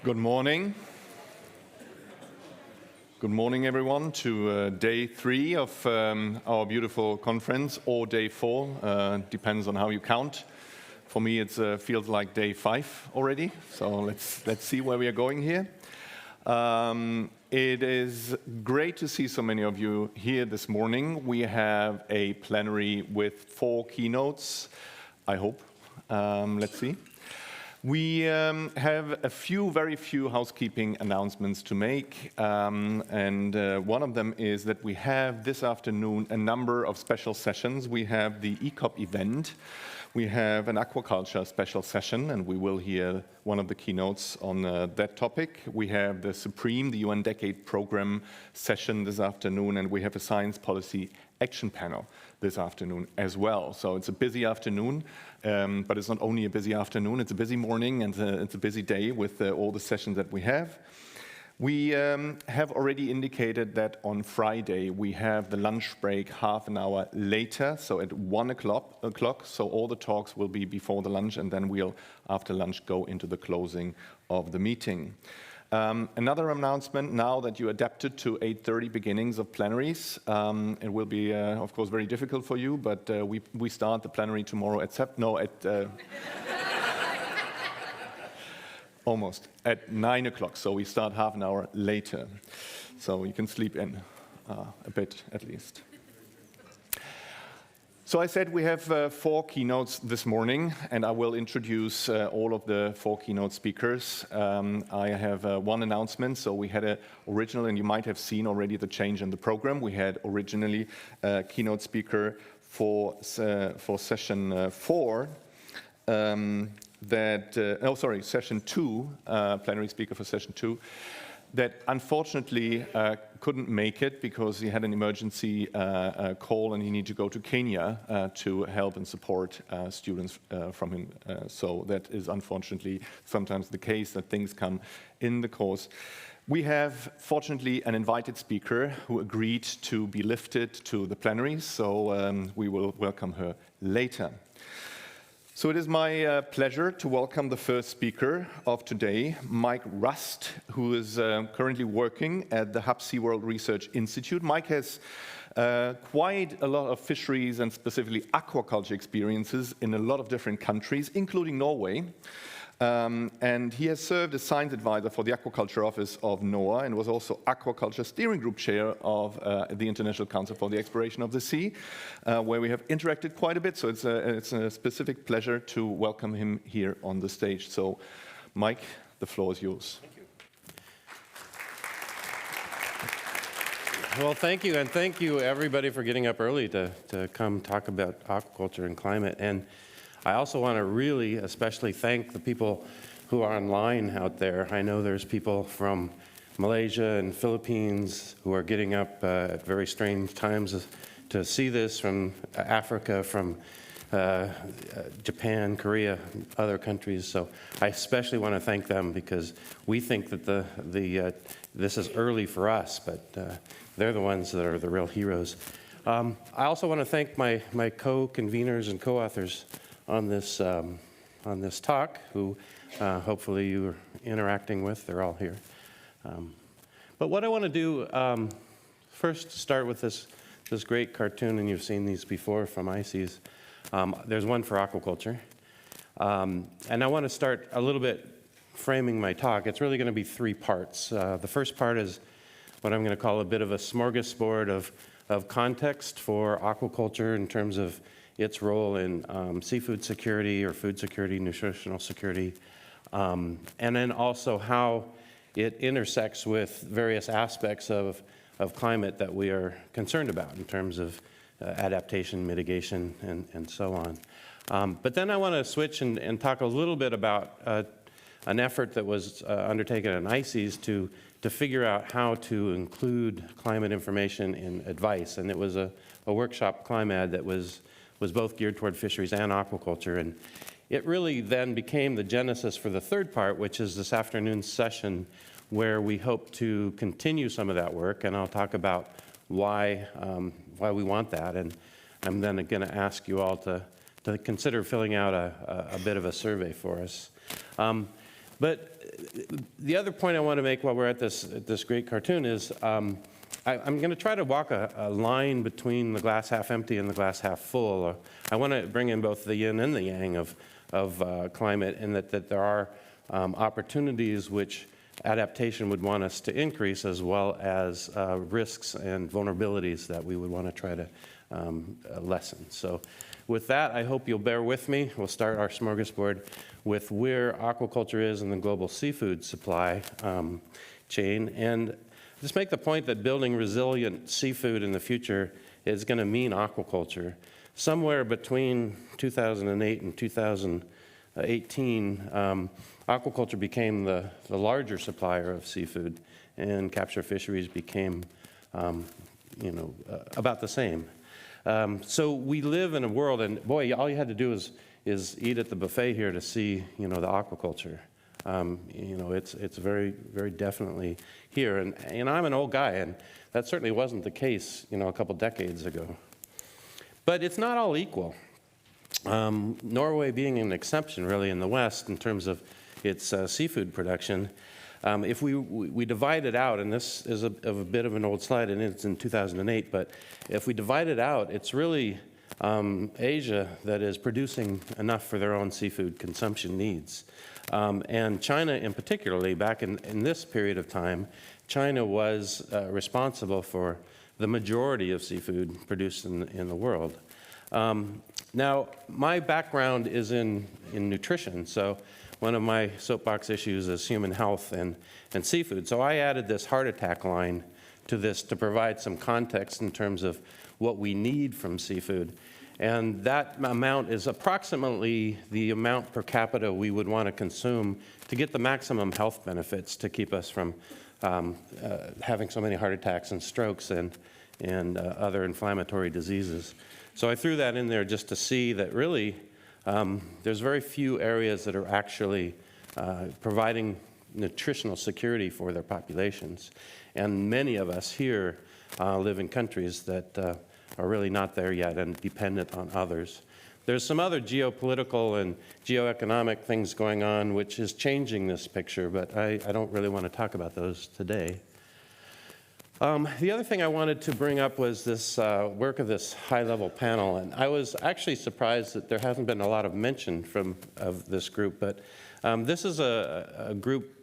Good morning. Good morning, everyone, to day 3 of our beautiful conference, or day 4, depends on how you count. For me, it feels like day 5 already, so let's see where we are going here. It is great to see so many of you here this morning. We have a plenary with 4 keynotes, I hope. Let's see. We have very few housekeeping announcements to make, and one of them is that we have this afternoon a number of special sessions. We have the ECCWO event, we have an aquaculture special session, and we will hear one of the keynotes on that topic. We have the Supreme, the UN Decade Program session this afternoon, and we have a science policy action panel this afternoon as well. So it's a busy afternoon, but it's not only a busy afternoon, it's a busy morning and it's a busy day with all the sessions that we have. We have already indicated that on Friday we have the lunch break half an hour later, so at 1 o'clock, so all the talks will be before the lunch, and then we'll, after lunch, go into the closing of the meeting. Another announcement, now that you adapted to 8:30 beginnings of plenaries, it will be, of course, very difficult for you, but we start the plenary tomorrow almost at 9 o'clock, so we start half an hour later, so you can sleep in a bit at least. So I said we have 4 keynotes this morning, and I will introduce all of the 4 keynote speakers. I have one announcement. So we had original, and you might have seen already the change in the program. We had originally a keynote speaker for session 4. Session 2, plenary speaker for session 2. That unfortunately couldn't make it because he had an emergency call and he needed to go to Kenya to help and support students from him. So that is unfortunately sometimes the case, that things come in the course. We have, fortunately, an invited speaker who agreed to be lifted to the plenary, so we will welcome her later. So it is my pleasure to welcome the first speaker of today, Mike Rust, who is currently working at the Hub SeaWorld Research Institute. Mike has quite a lot of fisheries and specifically aquaculture experiences in a lot of different countries, including Norway. And he has served as science advisor for the Aquaculture Office of NOAA and was also Aquaculture Steering Group Chair of the International Council for the Exploration of the Sea, where we have interacted quite a bit. So it's a specific pleasure to welcome him here on the stage. So, Mike, the floor is yours. Thank you. Well, thank you, and thank you everybody for getting up early to come talk about aquaculture and climate. And I also want to really especially thank the people who are online out there. I know there's people from Malaysia and Philippines who are getting up at very strange times to see this, from Africa, from Japan, Korea, other countries. So I especially want to thank them because we think that this is early for us, but they're the ones that are the real heroes. I also want to thank my co-conveners and co-authors on this talk, who hopefully you are interacting with. They're all here. But what I want to do first, start with this great cartoon, and you've seen these before from ICES. There's one for aquaculture, and I want to start a little bit framing my talk. It's really going to be 3 parts. The first part is what I'm going to call a bit of a smorgasbord of context for aquaculture in terms of its role in seafood security or food security, nutritional security, and then also how it intersects with various aspects of climate that we are concerned about in terms of adaptation, mitigation, and so on. But then I want to switch and talk a little bit about an effort that was undertaken at ICES to figure out how to include climate information in advice. And it was a workshop, ClimAd, that was both geared toward fisheries and aquaculture. And it really then became the genesis for the third part, which is this afternoon's session, where we hope to continue some of that work. And I'll talk about why we want that. And I'm then going to ask you all to consider filling out a bit of a survey for us. But the other point I want to make while we're at this great cartoon is I'm going to try to walk a line between the glass half empty and the glass half full. I want to bring in both the yin and the yang of climate, and that there are opportunities which adaptation would want us to increase, as well as risks and vulnerabilities that we would want to try to lessen. So with that, I hope you'll bear with me. We'll start our smorgasbord with where aquaculture is in the global seafood supply chain. And just make the point that building resilient seafood in the future is going to mean aquaculture. Somewhere between 2008 and 2018, aquaculture became the larger supplier of seafood, and capture fisheries became, about the same. So we live in a world, and boy, all you had to do is eat at the buffet here to see, the aquaculture. It's very, very definitely here. And I'm an old guy, and that certainly wasn't the case, a couple decades ago. But it's not all equal. Norway being an exception, really, in the West in terms of its seafood production. If we divide it out, and this is a bit of an old slide, and it's in 2008, but if we divide it out, it's really Asia that is producing enough for their own seafood consumption needs. And China in particularly, back in this period of time, China was responsible for the majority of seafood produced in the world. Now, my background is in nutrition, so one of my soapbox issues is human health and seafood. So I added this heart attack line to this to provide some context in terms of what we need from seafood. And that amount is approximately the amount per capita we would want to consume to get the maximum health benefits to keep us from having so many heart attacks and strokes and other inflammatory diseases. So I threw that in there just to see that really there's very few areas that are actually providing nutritional security for their populations. And many of us here live in countries that are really not there yet and dependent on others. There's some other geopolitical and geoeconomic things going on which is changing this picture, but I don't really want to talk about those today. The other thing I wanted to bring up was this work of this high-level panel, and I was actually surprised that there hasn't been a lot of mention of this group, but this is a group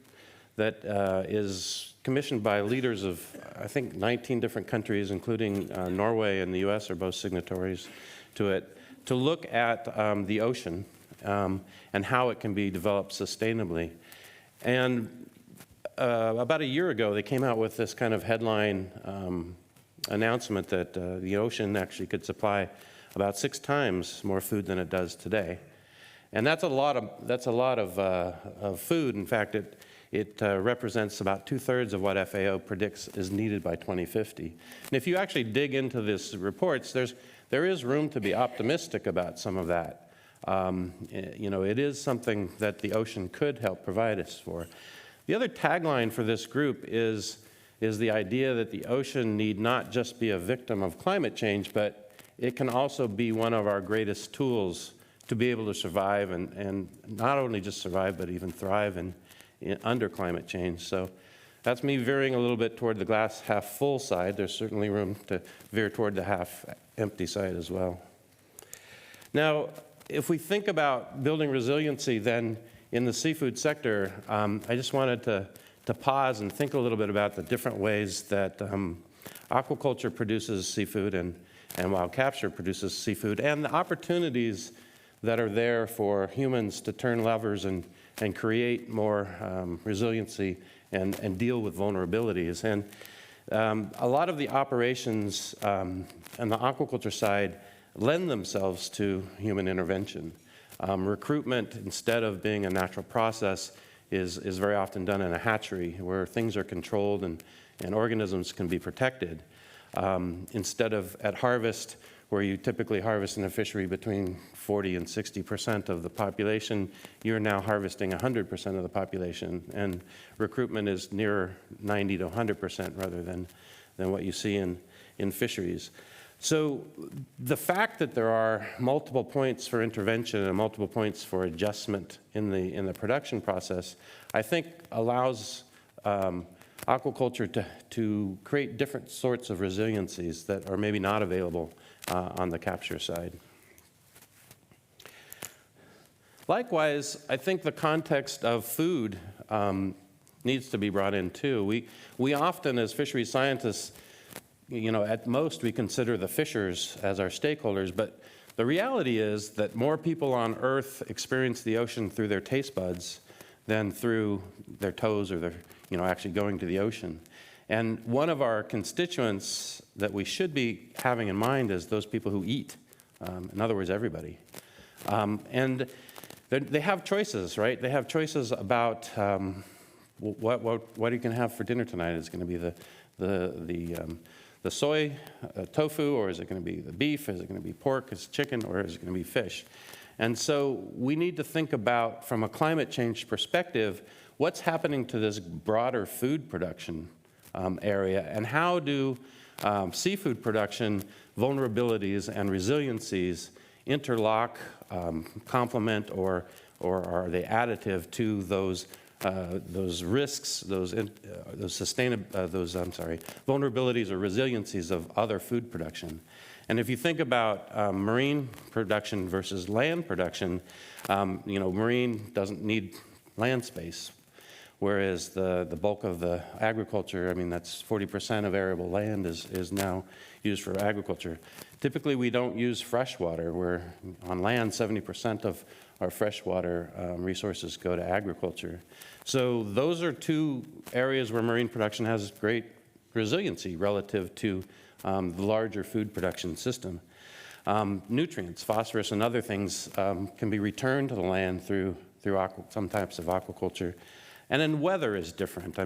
that is commissioned by leaders of, I think, 19 different countries, including Norway and the US are both signatories to it, to look at the ocean and how it can be developed sustainably. And about a year ago, they came out with this kind of headline announcement that the ocean actually could supply about 6 times more food than it does today. And that's a lot of food. In fact, it represents about 2/3 of what FAO predicts is needed by 2050. And if you actually dig into this reports, there is room to be optimistic about some of that. It is something that the ocean could help provide us for. The other tagline for this group is the idea that the ocean need not just be a victim of climate change, but it can also be one of our greatest tools to be able to survive and not only just survive, but even thrive under climate change. So that's me veering a little bit toward the glass half full side. There's certainly room to veer toward the half empty side as well. Now, if we think about building resiliency, then in the seafood sector, I just wanted to pause and think a little bit about the different ways that aquaculture produces seafood and wild capture produces seafood, and the opportunities that are there for humans to turn levers and create more resiliency and deal with vulnerabilities. And a lot of the operations on the aquaculture side lend themselves to human intervention. Recruitment, instead of being a natural process, is very often done in a hatchery where things are controlled and organisms can be protected. Instead of at harvest, where you typically harvest in a fishery between 40% and 60% of the population, you're now harvesting 100% of the population. And recruitment is nearer 90 to 100% rather than what you see in fisheries. So the fact that there are multiple points for intervention and multiple points for adjustment in the production process, I think allows aquaculture to create different sorts of resiliencies that are maybe not available on the capture side. Likewise, I think the context of food needs to be brought in too. We often, as fisheries scientists, at most we consider the fishers as our stakeholders, but the reality is that more people on Earth experience the ocean through their taste buds than through their toes or their, actually going to the ocean. And one of our constituents that we should be having in mind is those people who eat. In other words, everybody. And they have choices, right? They have choices about what you can have for dinner tonight. Is it going to be the soy tofu, or is it going to be the beef? Is it going to be pork? Is it chicken, or is it going to be fish? And so we need to think about, from a climate change perspective, what's happening to this broader food production area, and how do seafood production vulnerabilities and resiliencies interlock, complement, or are they additive to those risks, those vulnerabilities or resiliencies of other food production. And if you think about marine production versus land production, marine doesn't need land space, whereas the bulk of the agriculture, that's 40% of arable land is now used for agriculture. Typically, we don't use fresh water, where on land, 70% of our freshwater resources go to agriculture. So those are two areas where marine production has great resiliency relative to the larger food production system. Nutrients, phosphorus and other things can be returned to the land through some types of aquaculture. And then weather is different.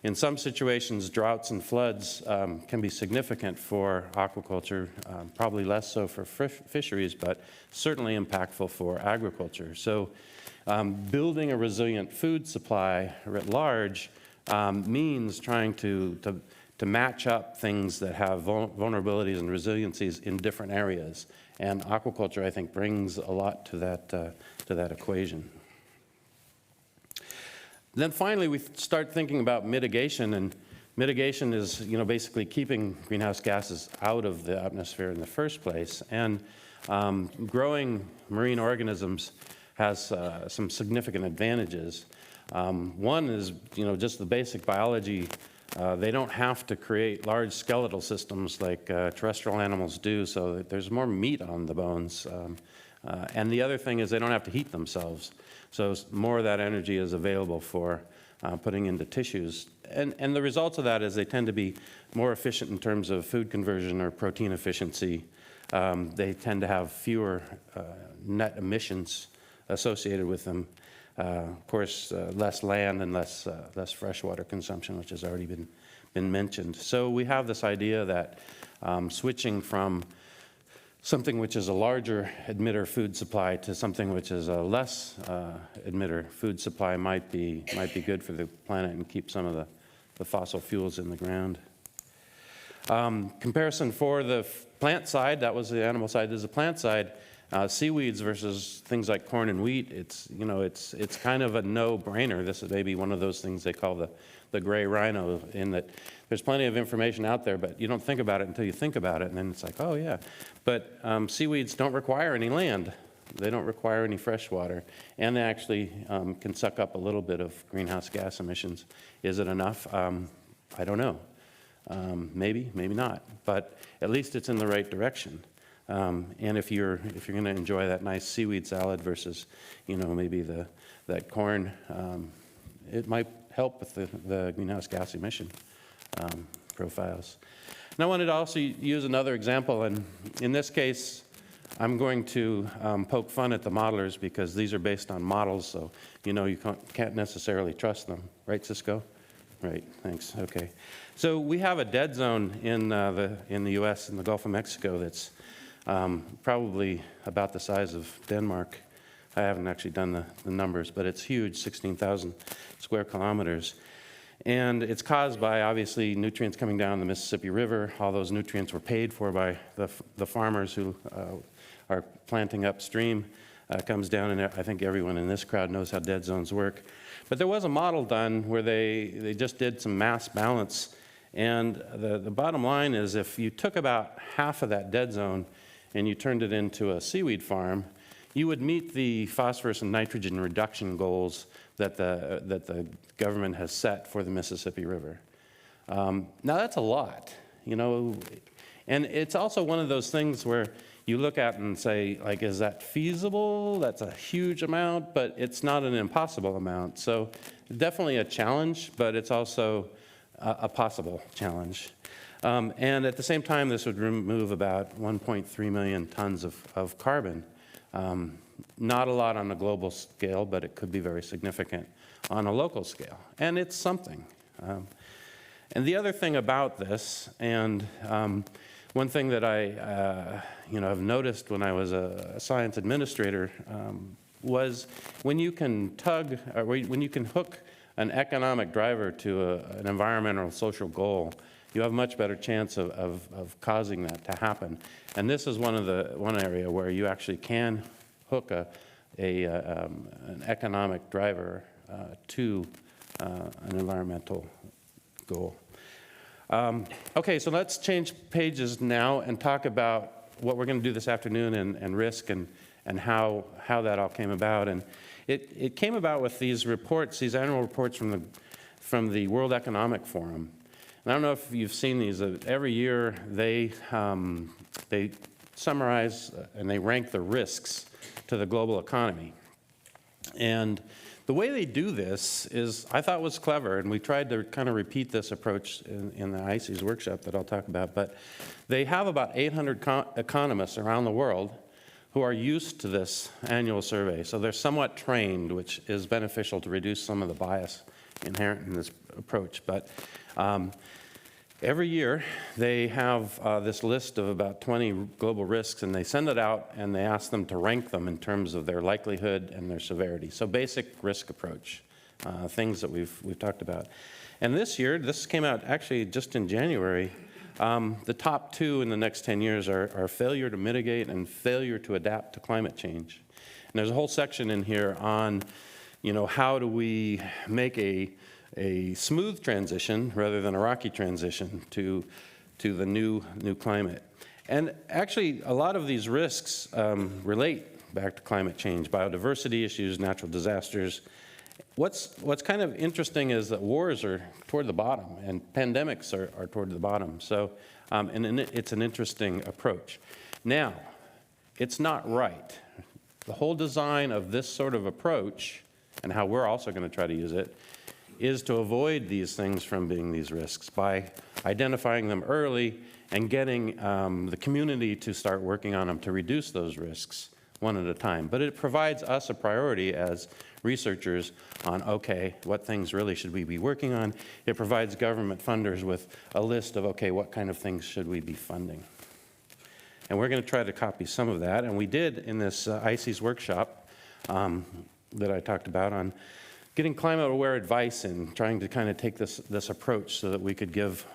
In some situations, droughts and floods can be significant for aquaculture, probably less so for fisheries, but certainly impactful for agriculture. So building a resilient food supply writ large means trying to match up things that have vulnerabilities and resiliencies in different areas. And aquaculture, I think, brings a lot to that equation. Then finally, we start thinking about mitigation, and mitigation is, basically keeping greenhouse gases out of the atmosphere in the first place. And growing marine organisms has some significant advantages. One is, just the basic biology. They don't have to create large skeletal systems like terrestrial animals do, so that there's more meat on the bones. And the other thing is they don't have to heat themselves. So more of that energy is available for putting into tissues. And the results of that is they tend to be more efficient in terms of food conversion or protein efficiency. They tend to have fewer net emissions associated with them. Of course, less land and less freshwater consumption, which has already been mentioned. So we have this idea that switching from something which is a larger emitter food supply to something which is a less emitter food supply might be good for the planet and keep some of the fossil fuels in the ground. Comparison for the plant side, that was the animal side, there's the plant side. Seaweeds versus things like corn and wheat, it's kind of a no-brainer. This is maybe one of those things they call the gray rhino, in that there's plenty of information out there, but you don't think about it until you think about it, and then it's like, oh yeah. But seaweeds don't require any land. They don't require any fresh water, and they actually can suck up a little bit of greenhouse gas emissions. Is it enough? I don't know. Maybe, maybe not, but at least it's in the right direction. And if you're going to enjoy that nice seaweed salad versus, maybe that corn, it might help with the greenhouse gas emission profiles. And I wanted to also use another example, and in this case, I'm going to poke fun at the modelers because these are based on models, so you can't necessarily trust them, right, Cisco? Right. Thanks. Okay. So we have a dead zone in the U.S. in the Gulf of Mexico that's probably about the size of Denmark. I haven't actually done the numbers, but it's huge, 16,000 square kilometers. And it's caused by, obviously, nutrients coming down the Mississippi River. All those nutrients were paid for by the farmers who are planting upstream. Comes down, and I think everyone in this crowd knows how dead zones work. But there was a model done where they just did some mass balance. And the bottom line is, if you took about half of that dead zone and you turned it into a seaweed farm, you would meet the phosphorus and nitrogen reduction goals that the government has set for the Mississippi River. Now that's a lot, you know, and it's also one of those things where you look at and say, like, is that feasible? That's a huge amount, but it's not an impossible amount. So definitely a challenge, but it's also a possible challenge. And at the same time, this would remove about 1.3 million tons of carbon. Not a lot on a global scale, but it could be very significant on a local scale. And it's something. And the other thing about this, and one thing that I have noticed when I was a science administrator was when you can when you can hook an economic driver to an environmental social goal, you have a much better chance of causing that to happen. And this is one area where you actually can hook an economic driver to an environmental goal. Okay, so let's change pages now and talk about what we're going to do this afternoon and risk and how that all came about. And it came about with these reports, these annual reports from the World Economic Forum. And I don't know if you've seen these. Every year they summarize and they rank the risks to the global economy. And the way they do this is, I thought, was clever, and we tried to kind of repeat this approach in the ICES workshop that I'll talk about. But they have about 800 economists around the world who are used to this annual survey. So they're somewhat trained, which is beneficial to reduce some of the bias inherent in this approach. But every year they have this list of about 20 global risks, and they send it out and they ask them to rank them in terms of their likelihood and their severity. So basic risk approach, things that we've talked about. And this year, this came out actually just in January, the top two in the next 10 years are failure to mitigate and failure to adapt to climate change. And there's a whole section in here on, how do we make a smooth transition rather than a rocky transition to the new climate. And actually, a lot of these risks relate back to climate change, biodiversity issues, natural disasters. What's kind of interesting is that wars are toward the bottom and pandemics are toward the bottom. So, and it's an interesting approach. Now, it's not right. The whole design of this sort of approach, and how we're also going to try to use it, is to avoid these things from being these risks by identifying them early and getting the community to start working on them to reduce those risks one at a time. But it provides us a priority as researchers on, okay, what things really should we be working on? It provides government funders with a list of, okay, what kind of things should we be funding? And we're going to try to copy some of that, and we did in this ICES workshop that I talked about on getting climate-aware advice and trying to kind of take this approach so that we could give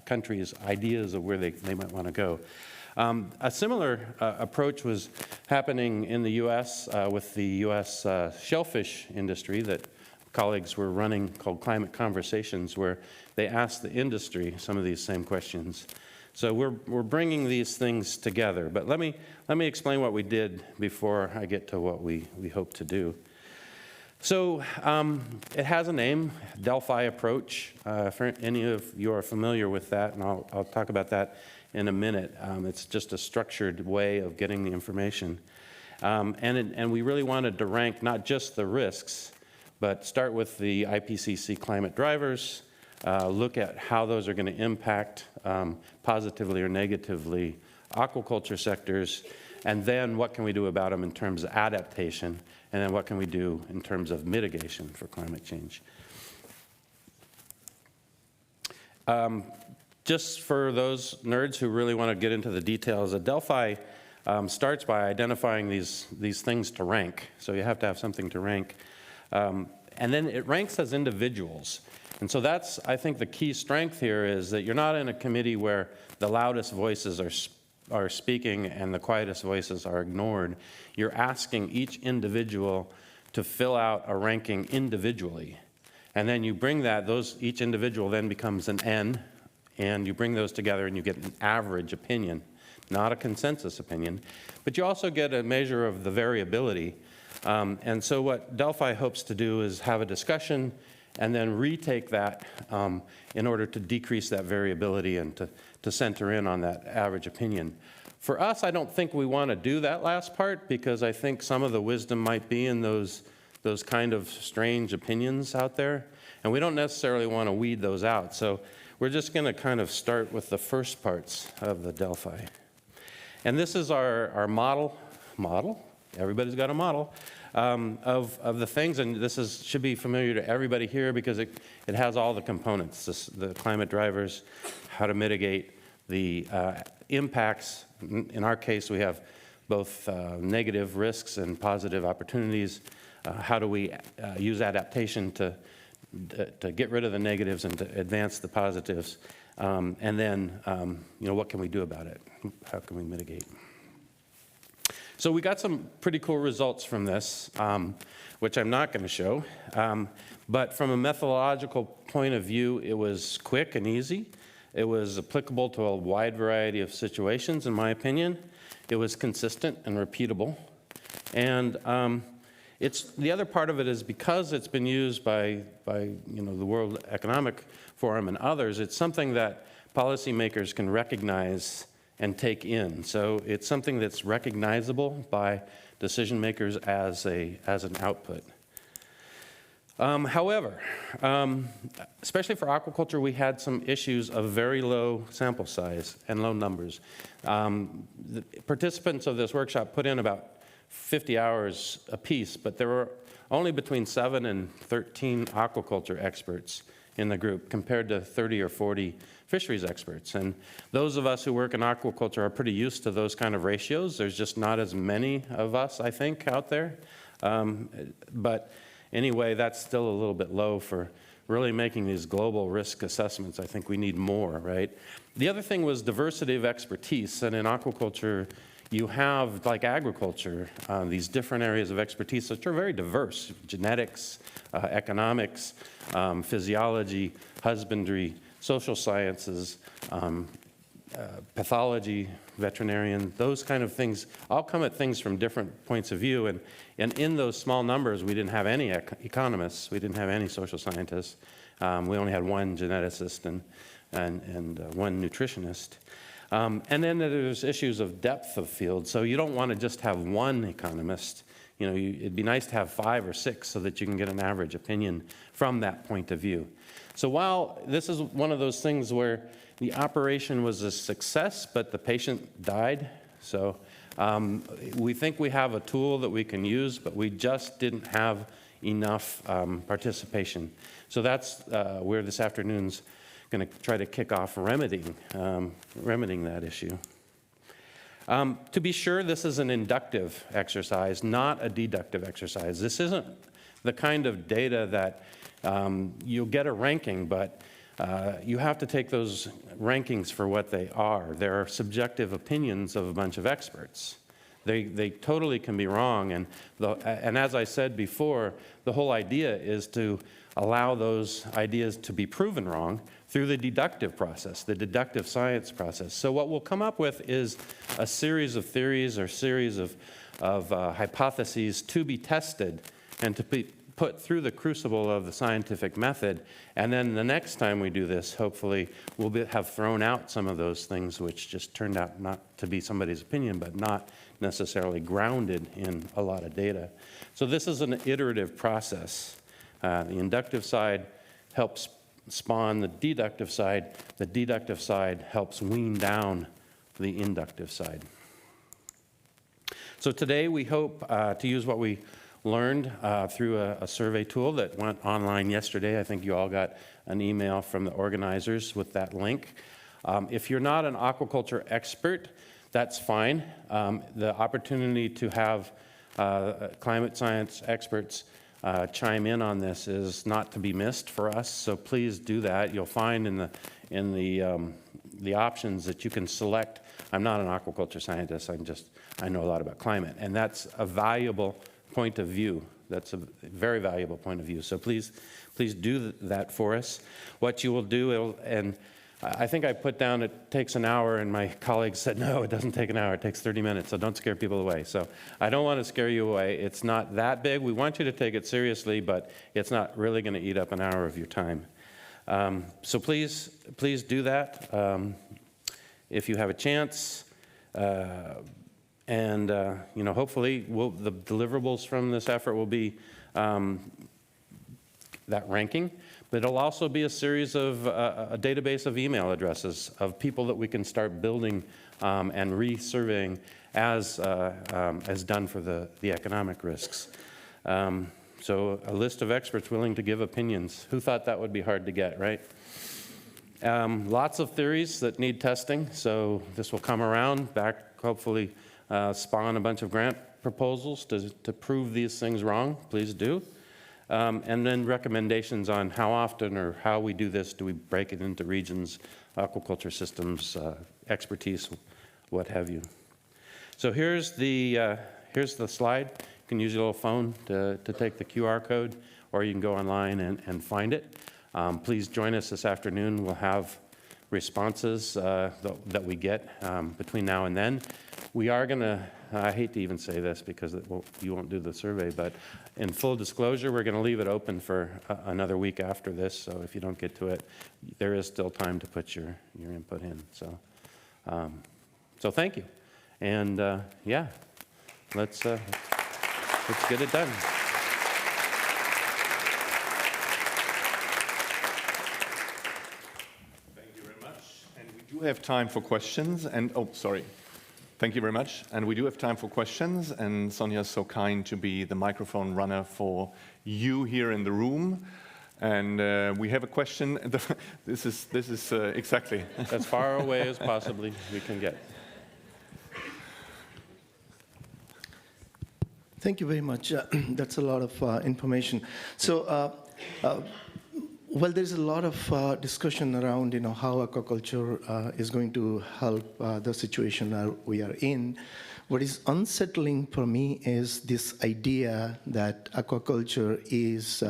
countries ideas of where they might want to go. A similar approach was happening in the U.S. With the U.S. shellfish industry that colleagues were running called Climate Conversations, where they asked the industry some of these same questions. So we're bringing these things together. But let me explain what we did before I get to what we hope to do. So it has a name, Delphi approach. If any of you are familiar with that, and I'll talk about that in a minute. It's just a structured way of getting the information. And we really wanted to rank not just the risks, but start with the IPCC climate drivers, look at how those are going to impact positively or negatively aquaculture sectors, and then what can we do about them in terms of adaptation, and then what can we do in terms of mitigation for climate change. Just for those nerds who really want to get into the details, Delphi starts by identifying these things to rank. So you have to have something to rank. And And then it ranks as individuals. And so that's, I think, the key strength here is that you're not in a committee where the loudest voices are speaking and the quietest voices are ignored. You're asking each individual to fill out a ranking individually. And then you bring that, each individual then becomes an N, and you bring those together and you get an average opinion, not a consensus opinion. But you also get a measure of the variability. And so what Delphi hopes to do is have a discussion and then retake that in order to decrease that variability and to center in on that average opinion. For us, I don't think we want to do that last part because I think some of the wisdom might be in those kind of strange opinions out there, and we don't necessarily want to weed those out. So we're just going to kind of start with the first parts of the Delphi. And this is our model, everybody's got a model, of the things, and this should be familiar to everybody here because it has all the components, the climate drivers, how to mitigate the impacts. In our case, we have both negative risks and positive opportunities. How do we use adaptation to get rid of the negatives and to advance the positives? And then, what can we do about it? How can we mitigate? So we got some pretty cool results from this, which I'm not going to show. But from a methodological point of view, it was quick and easy. It was applicable to a wide variety of situations, in my opinion. It was consistent and repeatable. And the other part of it is because it's been used by the World Economic Forum and others, it's something that policymakers can recognize and take in. So it's something that's recognizable by decision makers as an output. However, especially for aquaculture, we had some issues of very low sample size and low numbers. The participants of this workshop put in about 50 hours apiece, but there were only between 7 and 13 aquaculture experts in the group compared to 30 or 40 fisheries experts. And those of us who work in aquaculture are pretty used to those kind of ratios. There's just not as many of us, I think, out there. But anyway, that's still a little bit low for really making these global risk assessments. I think we need more, right? The other thing was diversity of expertise. And in aquaculture, you have, like agriculture, these different areas of expertise which are very diverse: genetics, economics, physiology, husbandry, social sciences, pathology, veterinarian, those kind of things all come at things from different points of view. And in those small numbers, we didn't have any economists, we didn't have any social scientists. We only had one geneticist and one nutritionist. And then there's issues of depth of field. So you don't want to just have one economist. It'd be nice to have 5 or 6 so that you can get an average opinion from that point of view. So while this is one of those things where the operation was a success, but the patient died, so we think we have a tool that we can use, but we just didn't have enough participation. So that's where this afternoon's going to try to kick off remedying that issue. To be sure, this is an inductive exercise, not a deductive exercise. This isn't the kind of data that you'll get a ranking, but you have to take those rankings for what they are. There are subjective opinions of a bunch of experts. They totally can be wrong, and as I said before, the whole idea is to allow those ideas to be proven wrong through the deductive process, the deductive science process. So what we'll come up with is a series of theories or series of hypotheses to be tested and to be put through the crucible of the scientific method. And then the next time we do this, hopefully, we'll have thrown out some of those things which just turned out not to be somebody's opinion, but not necessarily grounded in a lot of data. So this is an iterative process. The inductive side helps spawn the deductive side. The deductive side helps wean down the inductive side. So today we hope to use what we learned through a survey tool that went online yesterday. I think you all got an email from the organizers with that link. If you're not an aquaculture expert, that's fine. The opportunity to have climate science experts chime in on this is not to be missed for us. So please do that. You'll find in the options that you can select. I'm not an aquaculture scientist. I know a lot about climate, and that's a valuable point of view. That's a very valuable point of view. So please do that for us. What you will do, and I think I put down it takes an hour, and my colleagues said, no, it doesn't take an hour, it takes 30 minutes, so don't scare people away. So I don't want to scare you away. It's not that big. We want you to take it seriously, but it's not really going to eat up an hour of your time. So please do that if you have a chance. And hopefully the deliverables from this effort will be that ranking, but it'll also be a series of a database of email addresses of people that we can start building and resurveying as done for the economic risks. So a list of experts willing to give opinions. Who thought that would be hard to get, right? Lots of theories that need testing, so this will come around back, hopefully spawn a bunch of grant proposals to prove these things wrong. Please do. And then recommendations on how often or how we do this. Do we break it into regions, aquaculture systems, expertise, what have you. So here's the slide. You can use your little phone to take the QR code, or you can go online and find it. Please join us this afternoon. We'll have responses that we get between now and then. We are going to, I hate to even say this because you won't do the survey, but in full disclosure, we're going to leave it open for another week after this. So if you don't get to it, there is still time to put your input in. So thank you. And yeah, let's get it done. Thank you very much. And we do have time for questions. And oh, sorry. Thank you very much. And we do have time for questions. And Sonia is so kind to be the microphone runner for you here in the room. And we have a question. This is exactly as far away as possibly we can get. Thank you very much. That's a lot of information. So, well, there's a lot of discussion around, how aquaculture is going to help the situation that we are in. What is unsettling for me is this idea that aquaculture is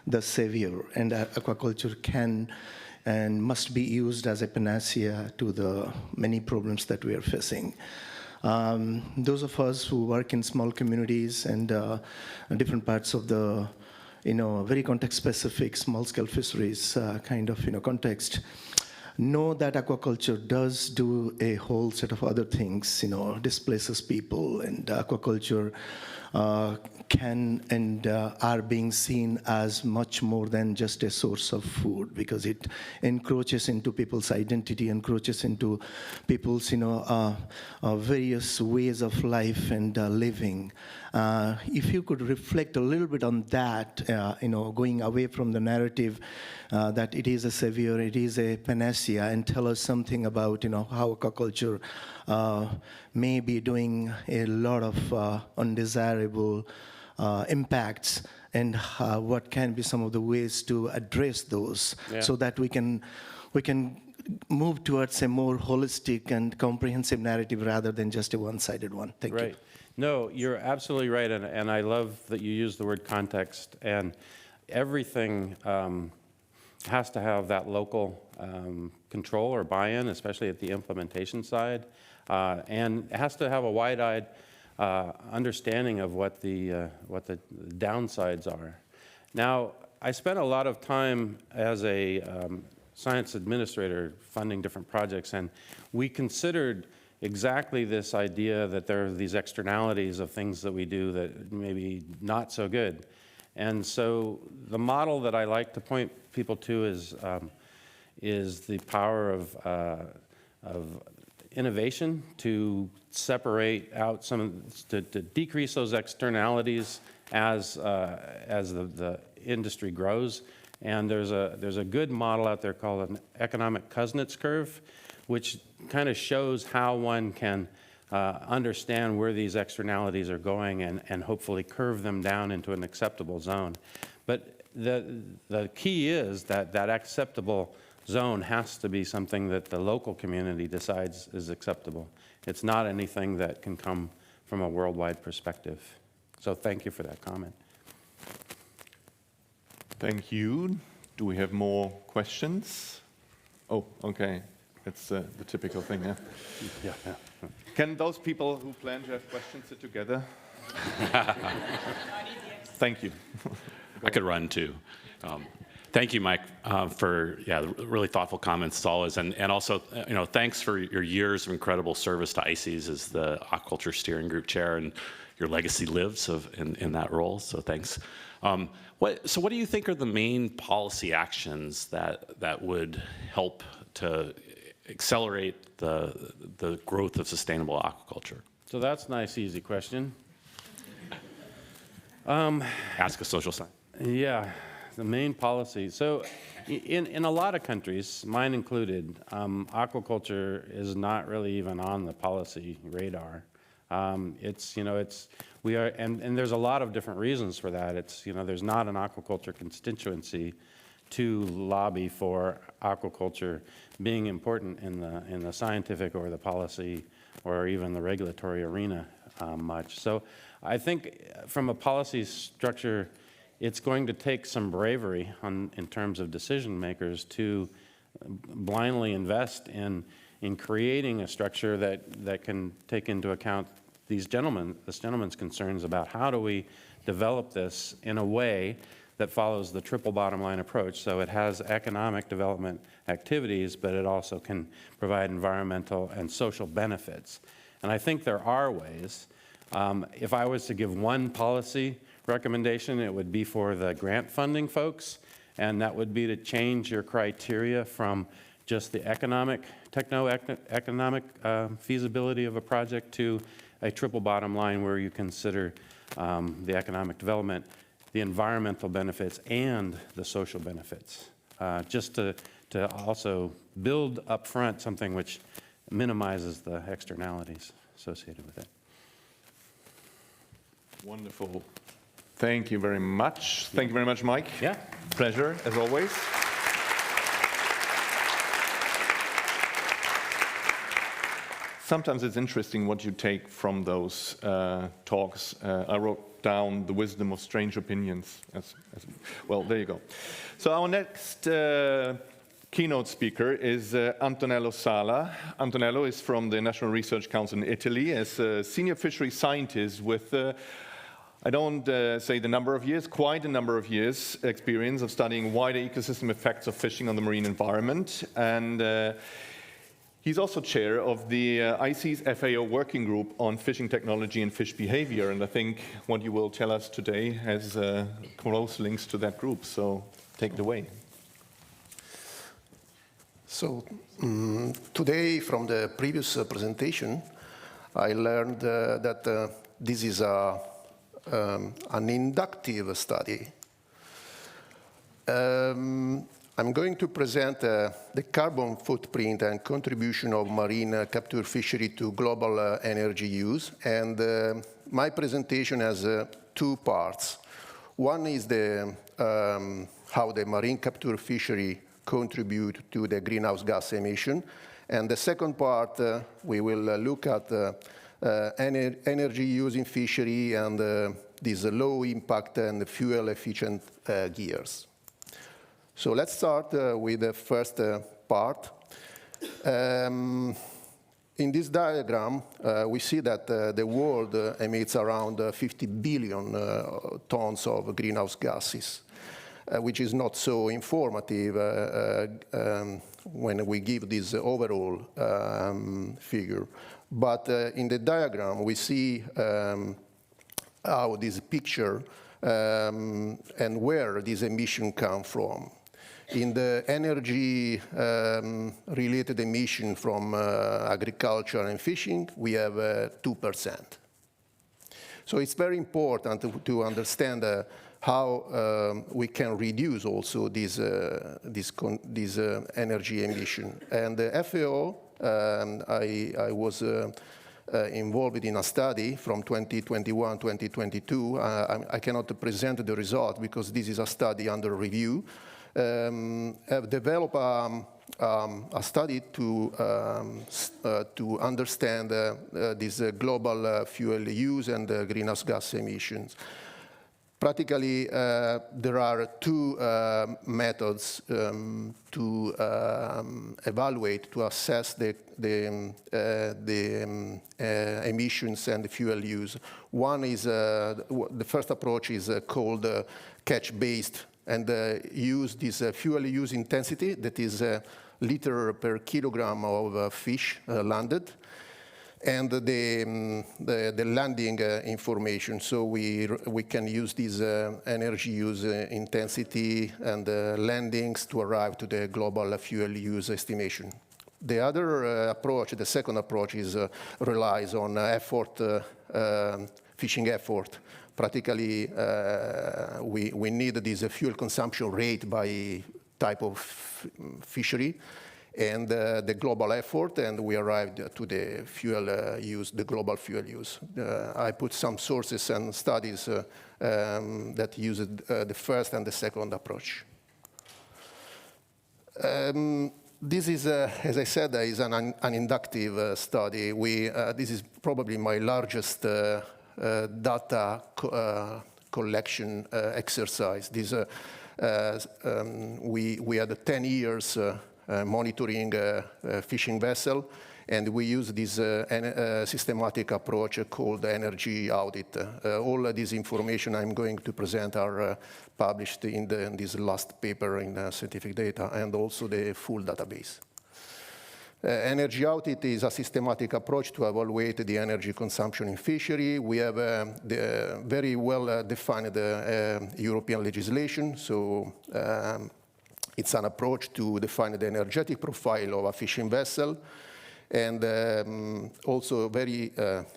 the savior, and that aquaculture can and must be used as a panacea to the many problems that we are facing. Those of us who work in small communities and different parts of the, very context-specific small-scale fisheries kind of, context, know that aquaculture does do a whole set of other things, displaces people, and aquaculture can and are being seen as much more than just a source of food, because it encroaches into people's identity, encroaches into people's, various ways of life and living. If you could reflect a little bit on that, going away from the narrative that it is a savior, it is a panacea, and tell us something about, how aquaculture may be doing a lot of undesirable impacts, and what can be some of the ways to address those, so that we can move towards a more holistic and comprehensive narrative rather than just a one-sided one. Thank you. No, you're absolutely right, and I love that you use the word context, and everything has to have that local control or buy-in, especially at the implementation side, and it has to have a wide-eyed understanding of what the downsides are. Now, I spent a lot of time as a science administrator funding different projects, and we considered exactly this idea that there are these externalities of things that we do that may be not so good. And so the model that I like to point people to is the power of innovation to separate out to decrease those externalities as the industry grows. And there's a good model out there called an economic Kuznets curve, which kind of shows how one can understand where these externalities are going and hopefully curve them down into an acceptable zone. But the key is that that acceptable zone has to be something that the local community decides is acceptable. It's not anything that can come from a worldwide perspective. So thank you for that comment. Thank you. Do we have more questions? Oh, okay. That's the typical thing, yeah? Yeah. Can those people who plan to have questions sit together? Thank you. I could run too. Thank you, Mike, for really thoughtful comments as always, and also thanks for your years of incredible service to ICES as the Aquaculture Steering Group Chair, and your legacy lives in that role. So thanks. So what do you think are the main policy actions that would help to accelerate the growth of sustainable aquaculture? So that's a nice, easy question. Ask a social science. Yeah, the main policy. So in a lot of countries, mine included, aquaculture is not really even on the policy radar. We are, and there's a lot of different reasons for that. There's not an aquaculture constituency to lobby for aquaculture being important in the scientific or the policy or even the regulatory arena much. So I think from a policy structure, it's going to take some bravery in terms of decision makers to blindly invest in creating a structure that can take into account this gentleman's concerns about how do we develop this in a way that follows the triple bottom line approach. So it has economic development activities, but it also can provide environmental and social benefits. And I think there are ways. If I was to give one policy recommendation, it would be for the grant funding folks, and that would be to change your criteria from just the economic feasibility of a project to a triple bottom line where you consider the economic development, the environmental benefits, and the social benefits, just to also build up front something which minimizes the externalities associated with it. Wonderful. Thank you very much. Thank you very much, Mike. Yeah. Pleasure, as always. Sometimes it's interesting what you take from those talks. I wrote down the wisdom of strange opinions. Well, there you go. So our next keynote speaker is Antonello Sala. Antonello is from the National Research Council in Italy as a senior fishery scientist with I don't say the number of years, quite a number of years experience of studying wider ecosystem effects of fishing on the marine environment. And he's also chair of the ICES FAO working group on fishing technology and fish behavior. And I think what you will tell us today has close links to that group. So take it away. So today, from the previous presentation, I learned that this is an inductive study. I'm going to present the carbon footprint and contribution of marine capture fishery to global energy use. And my presentation has two parts. One is how the marine capture fishery contribute to the greenhouse gas emission. And the second part, we will look at energy use in fishery and these low impact and fuel efficient gears. So let's start with the first part. In this diagram, we see that the world emits around 50 billion tons of greenhouse gases, which is not so informative when we give this overall figure. But in the diagram, we see how this picture and where this emission come from. In the energy-related emission from agriculture and fishing, we have 2%. So it's very important to understand how we can reduce also this energy emission. And the FAO, I was involved in a study from 2021-2022. I cannot present the result because this is a study under review. Have developed a study to understand this global fuel use and greenhouse gas emissions. Practically, there are two methods to evaluate, to assess the emissions and the fuel use. One is, the first approach is called catch-based, and use this fuel use intensity, that is liter per kilogram of fish landed, and the landing information. So we can use this energy use intensity and landings to arrive to the global fuel use estimation. The other approach, the second approach, relies on effort, fishing effort. Practically, we need this fuel consumption rate by type of fishery, and the global effort, and we arrived to the fuel use, the global fuel use. I put some sources and studies that use the first and the second approach. This is, as I said, is an inductive study. This is probably my largest data collection exercise. This, we had 10 years monitoring fishing vessel, and we use this systematic approach called energy audit. All this information I'm going to present are published in this last paper in Scientific Data, and also the full database. Energy audit is a systematic approach to evaluate the energy consumption in fishery. We have the very well defined European legislation, so it's an approach to define the energetic profile of a fishing vessel, and also very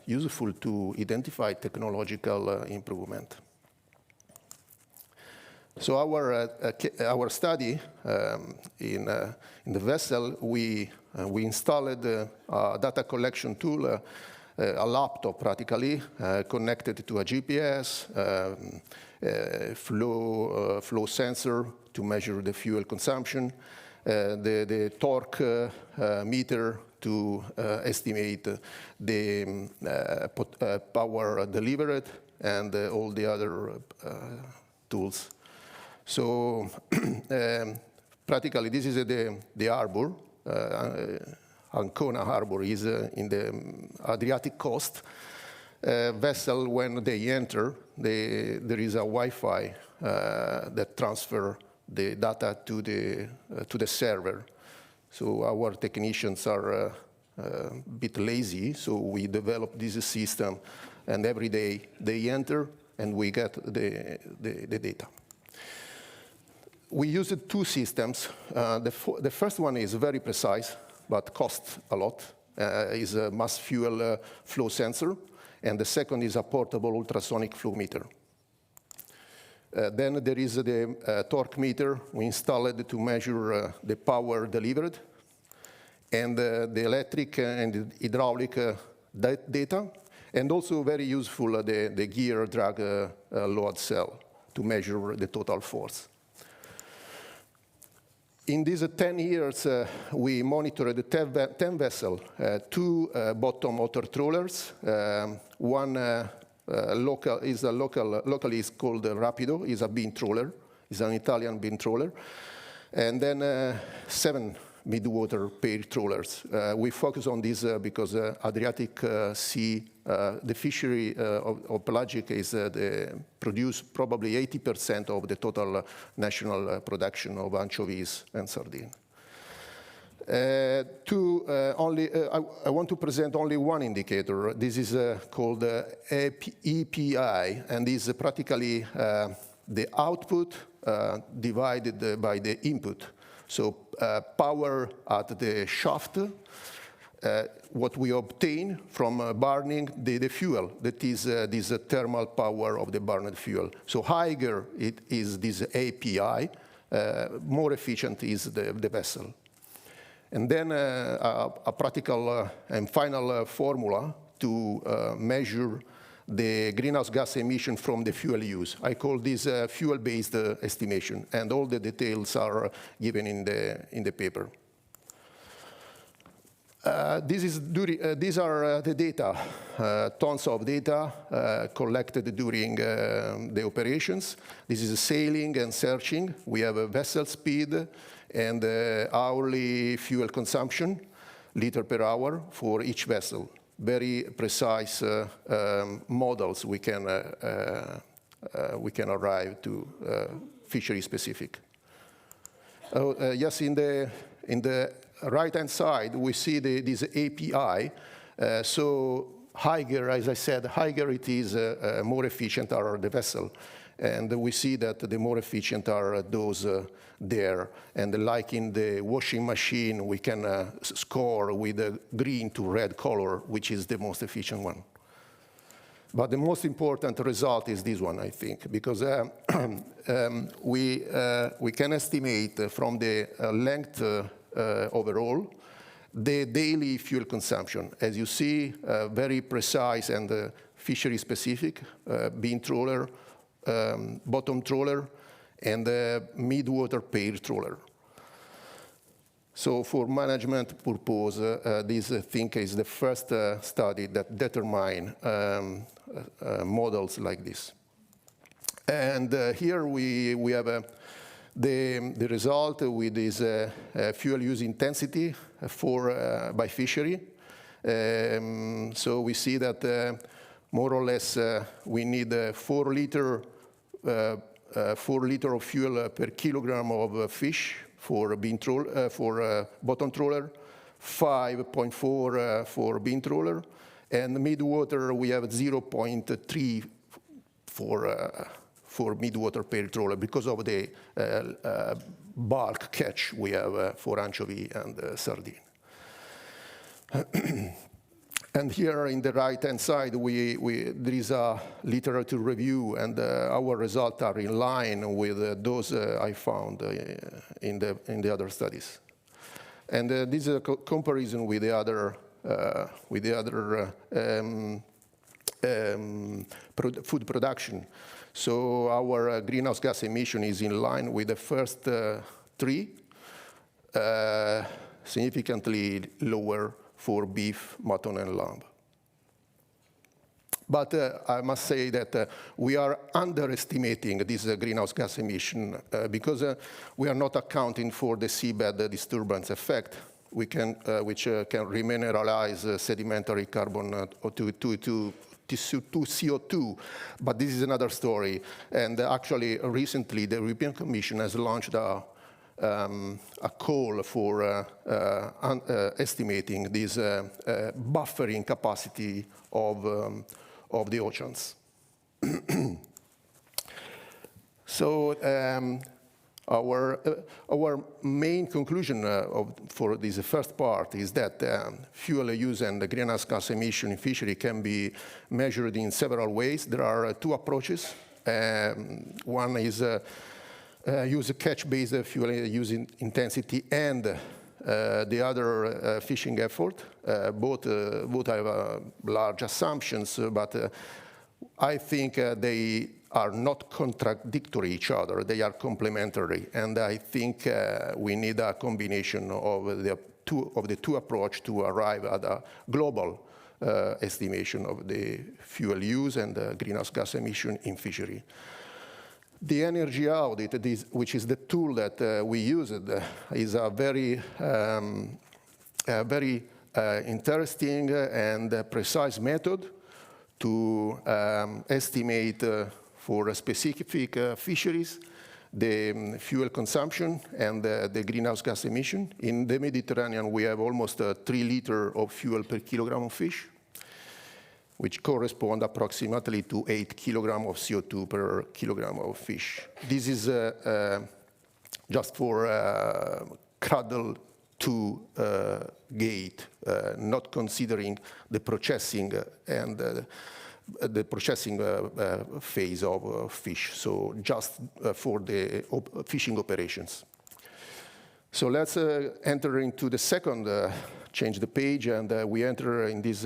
useful to identify technological improvement. So our study in the vessel, we installed a data collection tool, a laptop practically, connected to a GPS, flow sensor to measure the fuel consumption, the torque meter to estimate the power delivered, and all the other tools. So practically, this is the harbor. Ancona Harbor is in the Adriatic coast. Vessel, when they enter, there is a Wi-Fi that transfer the data to the server. So our technicians are a bit lazy, so we develop this system, and every day they enter and we get the data. We used two systems. The first one is very precise, but costs a lot. Is a mass fuel flow sensor, and the second is a portable ultrasonic flow meter. Then there is the torque meter we installed to measure the power delivered, and the electric and the hydraulic data, and also very useful the gear drag load cell to measure the total force. In these 10 years, we monitored 10 vessels, two bottom water trawlers. One locally is called Rapido, is a beam trawler, is an Italian beam trawler, and then 7 mid-water pair trawlers. We focus on this because Adriatic Sea, the fishery of pelagic is produce probably 80% of the total national production of anchovies and sardine. I want to present only one indicator. This is called EPI, and is practically the output divided by the input. So power at the shaft, what we obtain from burning the fuel, that is this thermal power of the burned fuel. So higher it is this API, more efficient is the vessel. And then a practical and final formula to measure the greenhouse gas emission from the fuel use. I call this fuel-based estimation, and all the details are given in the paper. These are the data, tons of data collected during the operations. This is sailing and searching. We have a vessel speed and hourly fuel consumption, liter per hour for each vessel. Very precise models we can arrive to fishery specific. Yes, in the right-hand side, we see this API. So higher, as I said, higher it is, more efficient are the vessel. And we see that the more efficient are those there. And like in the washing machine, we can score with a green to red color, which is the most efficient one. But the most important result is this one, I think, because we can estimate from the length overall the daily fuel consumption. As you see, very precise and fishery specific, beam trawler, bottom trawler, and mid-water pair trawler. So for management purpose, this I think is the first study that determine models like this. And here we have the result with this fuel use intensity by fishery. So we see that more or less we need 4 liter of fuel per kilogram of fish for bottom trawler, 5.4 for beam trawler, and mid-water we have 0.3 for mid-water pair trawler because of the bulk catch we have for anchovy and sardine. And here in the right-hand side, there is a literature review, and our results are in line with those I found in the other studies. And this is a comparison with the other food production. So our greenhouse gas emission is in line with the first 3, significantly lower for beef, mutton, and lamb. But I must say that we are underestimating this greenhouse gas emission because we are not accounting for the seabed disturbance effect, which can remineralize sedimentary carbon to CO2, but this is another story. And actually, recently, the European Commission has launched a call for estimating this buffering capacity of the oceans. So our main conclusion for this first part is that fuel use and the greenhouse gas emission in fishery can be measured in several ways. There are 2 approaches. One is use a catch-based fuel use intensity and the other fishing effort. Both have large assumptions, but I think they are not contradictory each other. They are complementary, and I think we need a combination of the two approaches to arrive at a global estimation of the fuel use and the greenhouse gas emission in fishery. The energy audit, which is the tool that we used, is a very interesting and precise method to estimate for specific fisheries the fuel consumption and the greenhouse gas emission. In the Mediterranean, we have almost 3 liters of fuel per kilogram of fish, which correspond approximately to 8 kilograms of CO2 per kilogram of fish. This is just for cradle to gate, not considering the processing and the processing phase of fish, so just for the fishing operations. So let's enter into the second, change the page, and we enter in this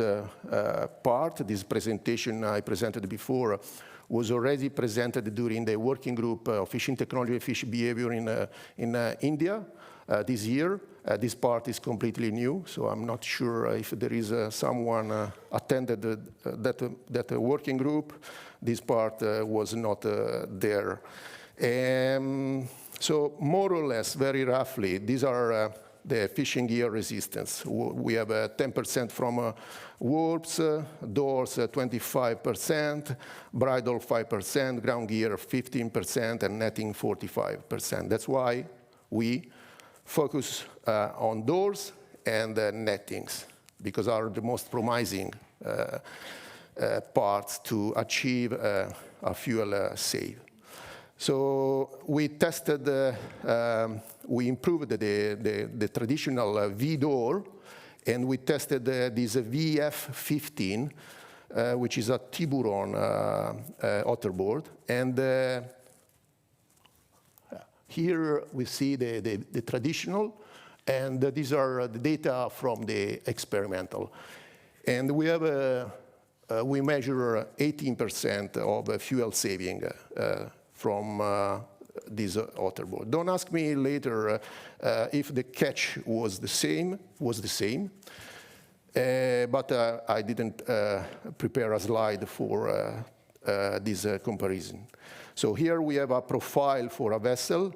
part. This presentation I presented before was already presented during the working group of fishing technology and fish behavior in India this year. This part is completely new, so I'm not sure if there is someone attended that working group. This part was not there. So more or less, very roughly, these are the fishing gear resistance. We have 10% from warps, doors 25%, bridle 5%, ground gear 15%, and netting 45%. That's why we focus on doors and nettings, because are the most promising parts to achieve a fuel save. So we tested, we improved the traditional V door, and we tested this VF15, which is a Tiburon otterboard. And here we see the traditional, and these are the data from the experimental. And we have we measure 18% of fuel saving from this otterboard. Don't ask me later if the catch was the same, but I didn't prepare a slide for this comparison. So here we have a profile for a vessel,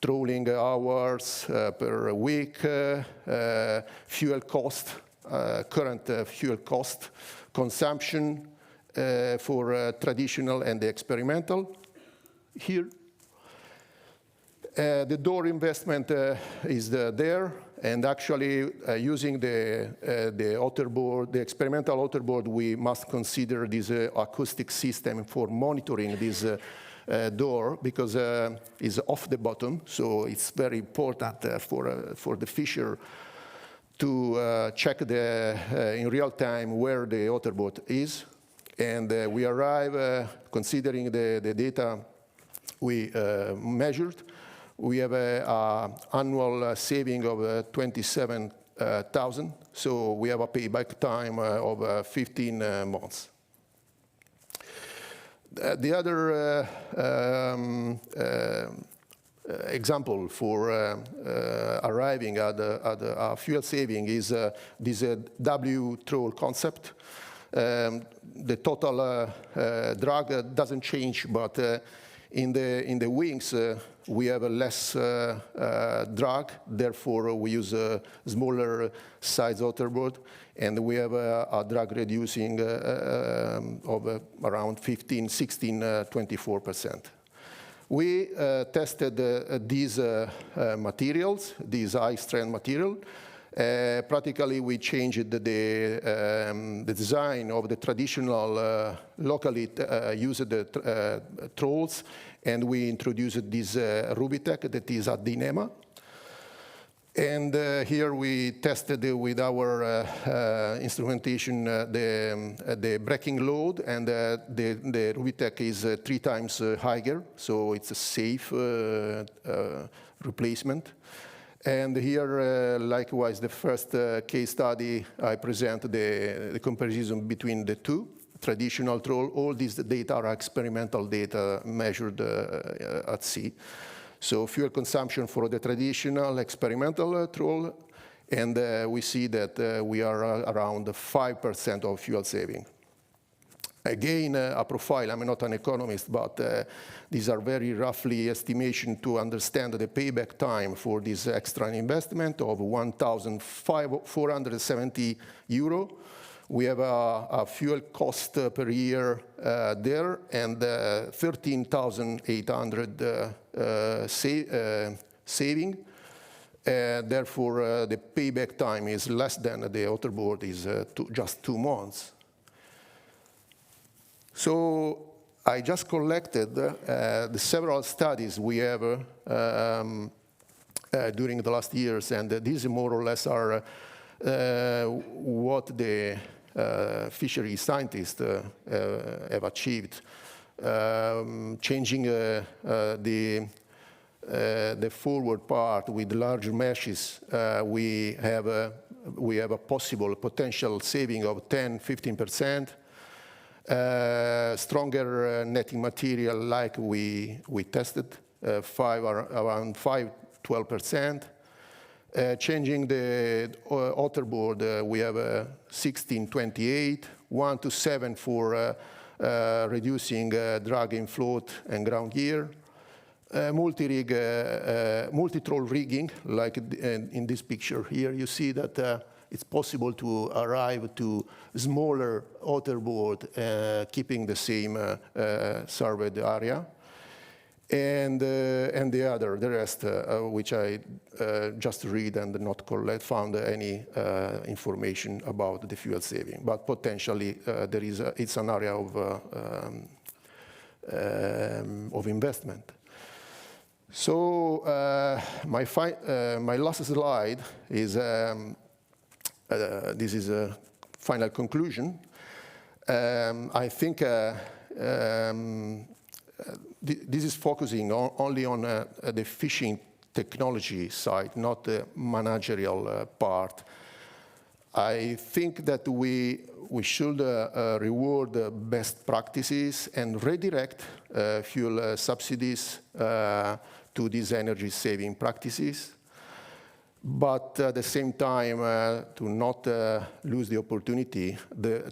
trawling hours per week, fuel cost, current fuel cost, consumption, for traditional and the experimental. Here, the door investment is there, and actually using the otterboard, the experimental otterboard, we must consider this acoustic system for monitoring this door, because it's off the bottom, so it's very important for the fisher to check in real time where the otterboard is. And we arrive, considering the data we measured, we have an annual saving of 27,000. So we have a payback time of 15 months. The other example for arriving at a fuel saving is this W-troll concept. The total drag doesn't change, but in the wings we have a less drag. Therefore, we use a smaller size otterboard, and we have a drag reducing of around 15, 16, 24%. We tested these materials, these high-strength material. Practically, we changed the design of the traditional locally used trolls, and we introduced this Rubitech that is a Dynema. And here we tested with our instrumentation the braking load, and the Rubitech is 3 times higher, so it's a safe replacement. And here, likewise, the first case study, I present the comparison between the two, traditional troll. All these data are experimental data measured at sea. So fuel consumption for the traditional experimental troll, and we see that we are around 5% of fuel saving. Again, a profile, I'm not an economist, but these are very roughly estimation to understand the payback time for this extra investment of 1,470 euro. We have a fuel cost per year there, and 13,800 saving. Therefore, the payback time is less than the otterboard is just 2 months. So I just collected the several studies we have during the last years, and these more or less are what the fishery scientists have achieved, changing the the forward part with large meshes, we have a potential saving of 10-15%. Stronger netting material like we tested, around 5-12%. Changing the outerboard, we have 16-28, 1-7 for reducing drag in float and ground gear. Multi-troll rigging, like in this picture here, you see that it's possible to arrive to smaller outerboard, keeping the same surveyed area. And the rest, which I just read and not found any information about the fuel saving. But potentially, it's an area of investment. So my last slide is, this is a final conclusion. I think this is focusing only on the fishing technology side, not the managerial part. I think that we should reward best practices and redirect fuel subsidies to these energy-saving practices. But at the same time, to not lose the opportunity,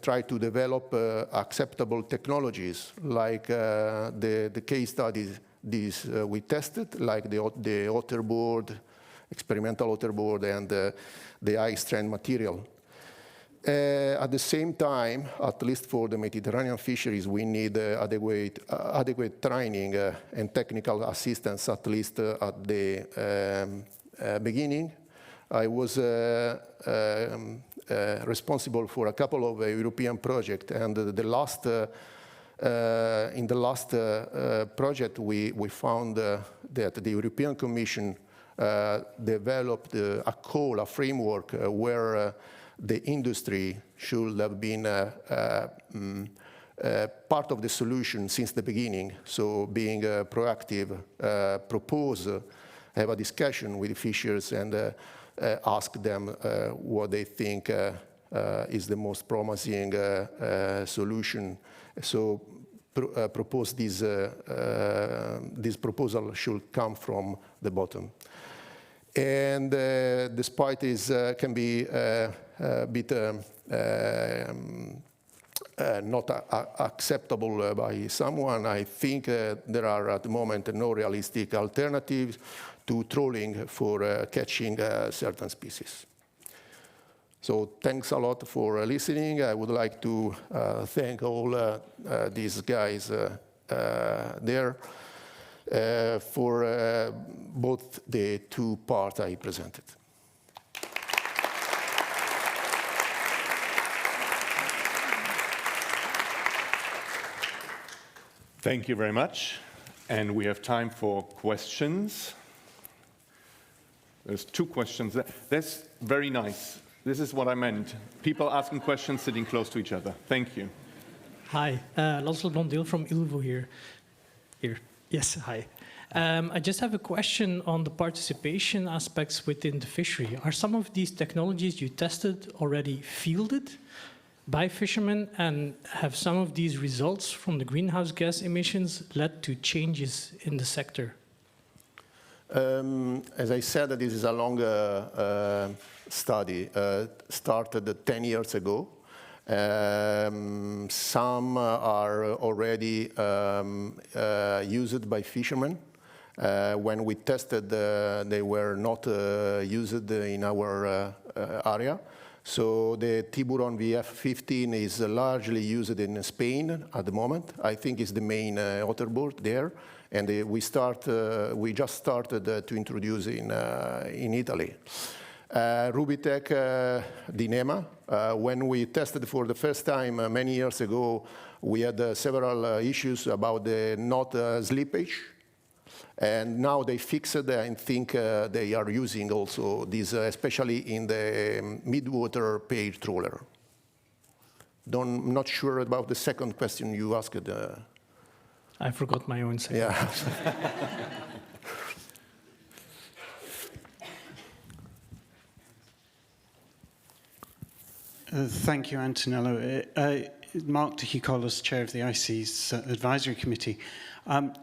try to develop acceptable technologies, like the case studies we tested, like the outerboard, experimental outerboard, and the high-strength material. At the same time, at least for the Mediterranean fisheries, we need adequate training and technical assistance, at least at the beginning. I was responsible for a couple of European projects, and in the last project, we found that the European Commission developed a call, a framework where the industry should have been part of the solution since the beginning. So being proactive, propose, have a discussion with the fishers and ask them what they think is the most promising solution. So propose this proposal should come from the bottom. And despite this can be a bit not acceptable by someone, I think there are at the moment no realistic alternatives to trolling for catching certain species. So thanks a lot for listening. I would like to thank all these guys there for both the two parts I presented. Thank you very much. And we have time for questions. There's 2 questions. That's very nice. This is what I meant. People asking questions sitting close to each other. Thank you. Hi, Lansel Blondeel from Ilvo here. Yes, hi. I just have a question on the participation aspects within the fishery. Are some of these technologies you tested already fielded by fishermen, and have some of these results from the greenhouse gas emissions led to changes in the sector? As I said, this is a long study, started 10 years ago. Some are already used by fishermen. When we tested, they were not used in our area. So the Tiburon VF15 is largely used in Spain at the moment. I think it's the main outerboard there. And we just started to introduce in Italy. Rubitech Dinema, when we tested for the first time many years ago, we had several issues about the knot slippage. And now they fixed it and think they are using also this, especially in the mid-water paid trawler. I'm not sure about the second question you asked. I forgot my own second. Yeah. Thank you, Antonello. Mark Dichikolos, Chair of the ICES Advisory Committee.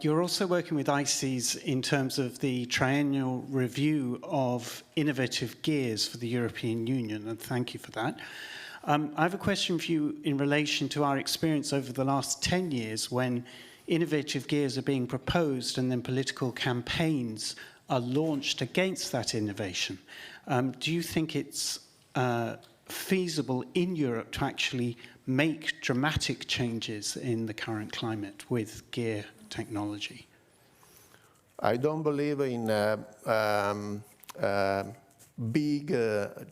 You're also working with ICES in terms of the triennial review of innovative gears for the European Union, and thank you for that. I have a question for you in relation to our experience over the last 10 years when innovative gears are being proposed and then political campaigns are launched against that innovation. Do you think it's feasible in Europe to actually make dramatic changes in the current climate with gear technology? I don't believe in big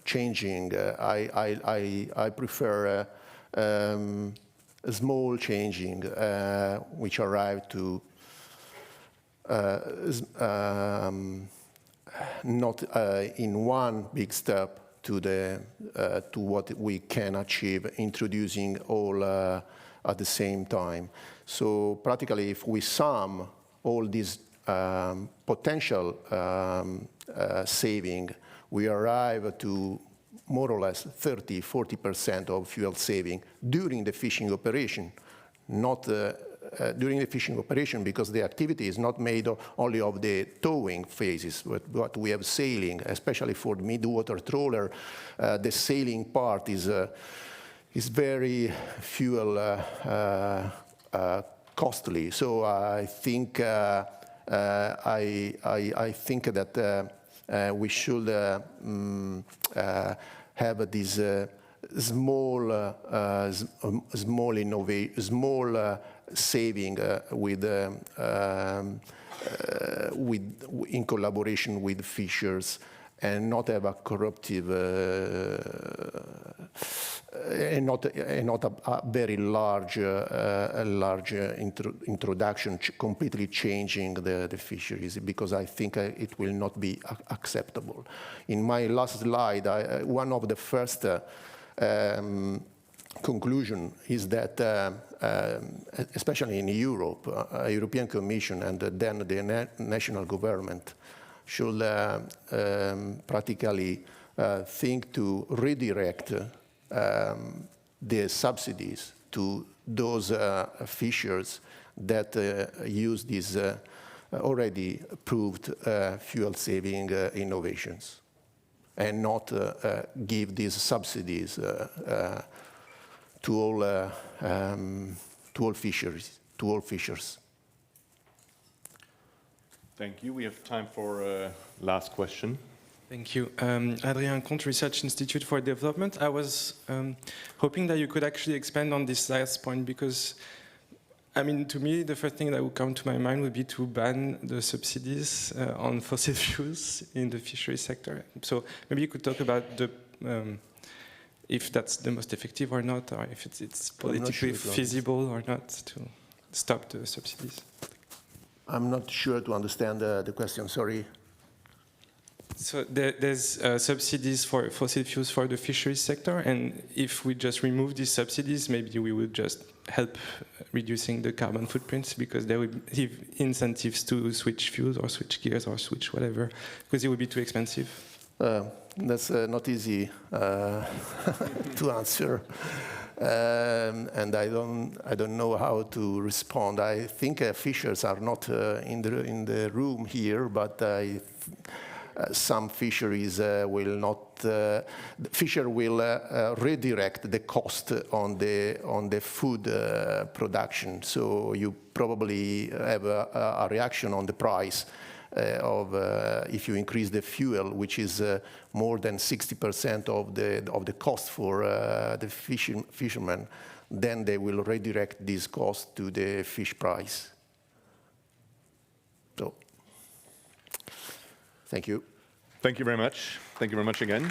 changing. I prefer small changing, which arrive to not in one big step to what we can achieve, introducing all at the same time. So practically, if we sum all these potential saving, we arrive to more or less 30–40% of fuel saving during the fishing operation, not during the fishing operation, because the activity is not made only of the towing phases, but we have sailing, especially for the mid-water trawler. The sailing part is very fuel costly. So I think I think that we should have this small saving in collaboration with fishers, and not have a corruptive and not a very large introduction, completely changing the fisheries, because I think it will not be acceptable. In my last slide, one of the first conclusion is that, especially in Europe, European Commission and then the national government should practically think to redirect the subsidies to those fishers that use these already proved fuel-saving innovations, and not give these subsidies to all fishers. Thank you. We have time for a last question. Thank you. Adrien Comte, Research Institute for Development. I was hoping that you could actually expand on this last point, because, I mean, to me, the first thing that would come to my mind would be to ban the subsidies on fossil fuels in the fishery sector. So maybe you could talk about the if that's the most effective or not, or if it's politically feasible or not to stop the subsidies. I'm not sure to understand the question, sorry. So there's subsidies for fossil fuels for the fisheries sector, and if we just remove these subsidies, maybe we would just help reducing the carbon footprints, because there would give incentives to switch fuels or switch gears or switch whatever, because it would be too expensive. That's not easy to answer. And I don't know how to respond. I think fishers are not in the room here, but some fisheries will not. Fisher will redirect the cost on the food production. So you probably have a reaction on the price of if you increase the fuel, which is more than 60% of the cost for the fishermen, then they will redirect this cost to the fish price. So, thank you. Thank you very much. Thank you very much again.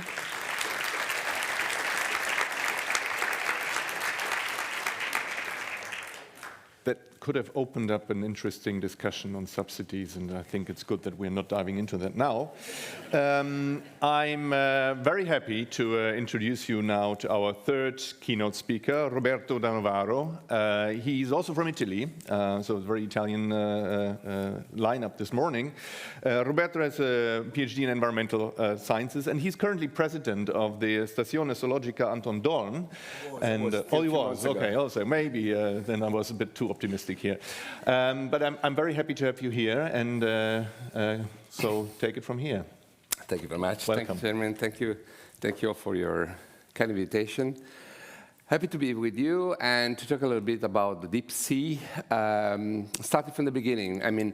That could have opened up an interesting discussion on subsidies, and I think it's good that we're not diving into that now. I'm very happy to introduce you now to our third keynote speaker, Roberto Danovaro. He's also from Italy, so it's a very Italian lineup this morning. Roberto has a PhD in environmental sciences, and he's currently president of the Stazione Zoologica Anton Dorn. Oh, he was, okay, also maybe then I was a bit too optimistic here. But I'm very happy to have you here, and so take it from here. Thank you very much. Welcome. Thank you, Chairman. Thank you all for your kind invitation. Happy to be with you and to talk a little bit about the deep sea. Starting from the beginning, I mean,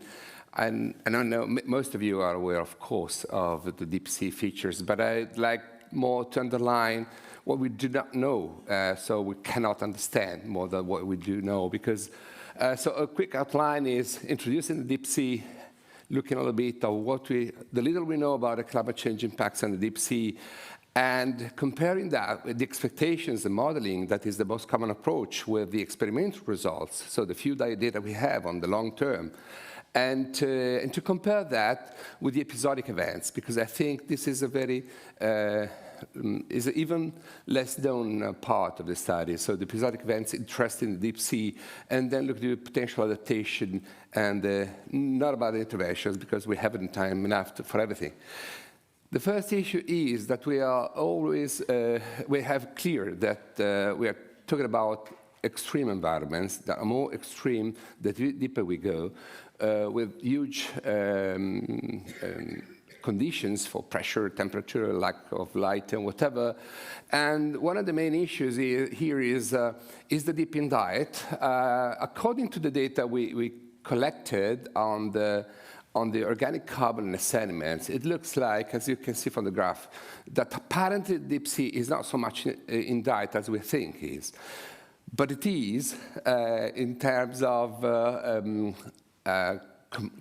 I don't know, most of you are aware, of course, of the deep sea features, but I'd like more to underline what we do not know, so we cannot understand more than what we do know, because so a quick outline is introducing the deep sea, looking a little bit at the little we know about the climate change impacts on the deep sea, and comparing that with the expectations, the modeling that is the most common approach with the experimental results, so the few data we have on the long term, and to compare that with the episodic events, because I think this is a very is an even less known part of the study. So the episodic events interested in the deep sea, and then look at the potential adaptation and not about the interventions, because we haven't time enough for everything. The first issue is that we are always, we have clear that we are talking about extreme environments that are more extreme the deeper we go, with huge conditions for pressure, temperature, lack of light, and whatever. And one of the main issues here is the deep-in diet. According to the data we collected on the organic carbon in the sediments, it looks like, as you can see from the graph, that apparently the deep sea is not so much in diet as we think it is. But it is in terms of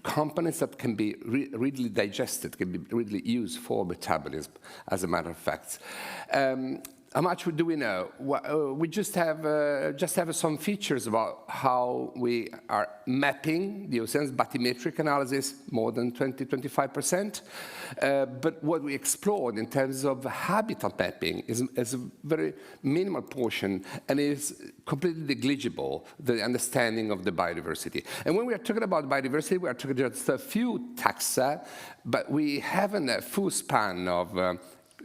components that can be readily digested, can be readily used for metabolism, as a matter of fact. How much do we know? We just have some features about how we are mapping the oceans, bathymetric analysis, more than 20–25%. But what we explored in terms of habitat mapping is a very minimal portion, and is completely negligible, the understanding of the biodiversity. And when we are talking about biodiversity, we are talking just a few taxa, but we haven't a full span of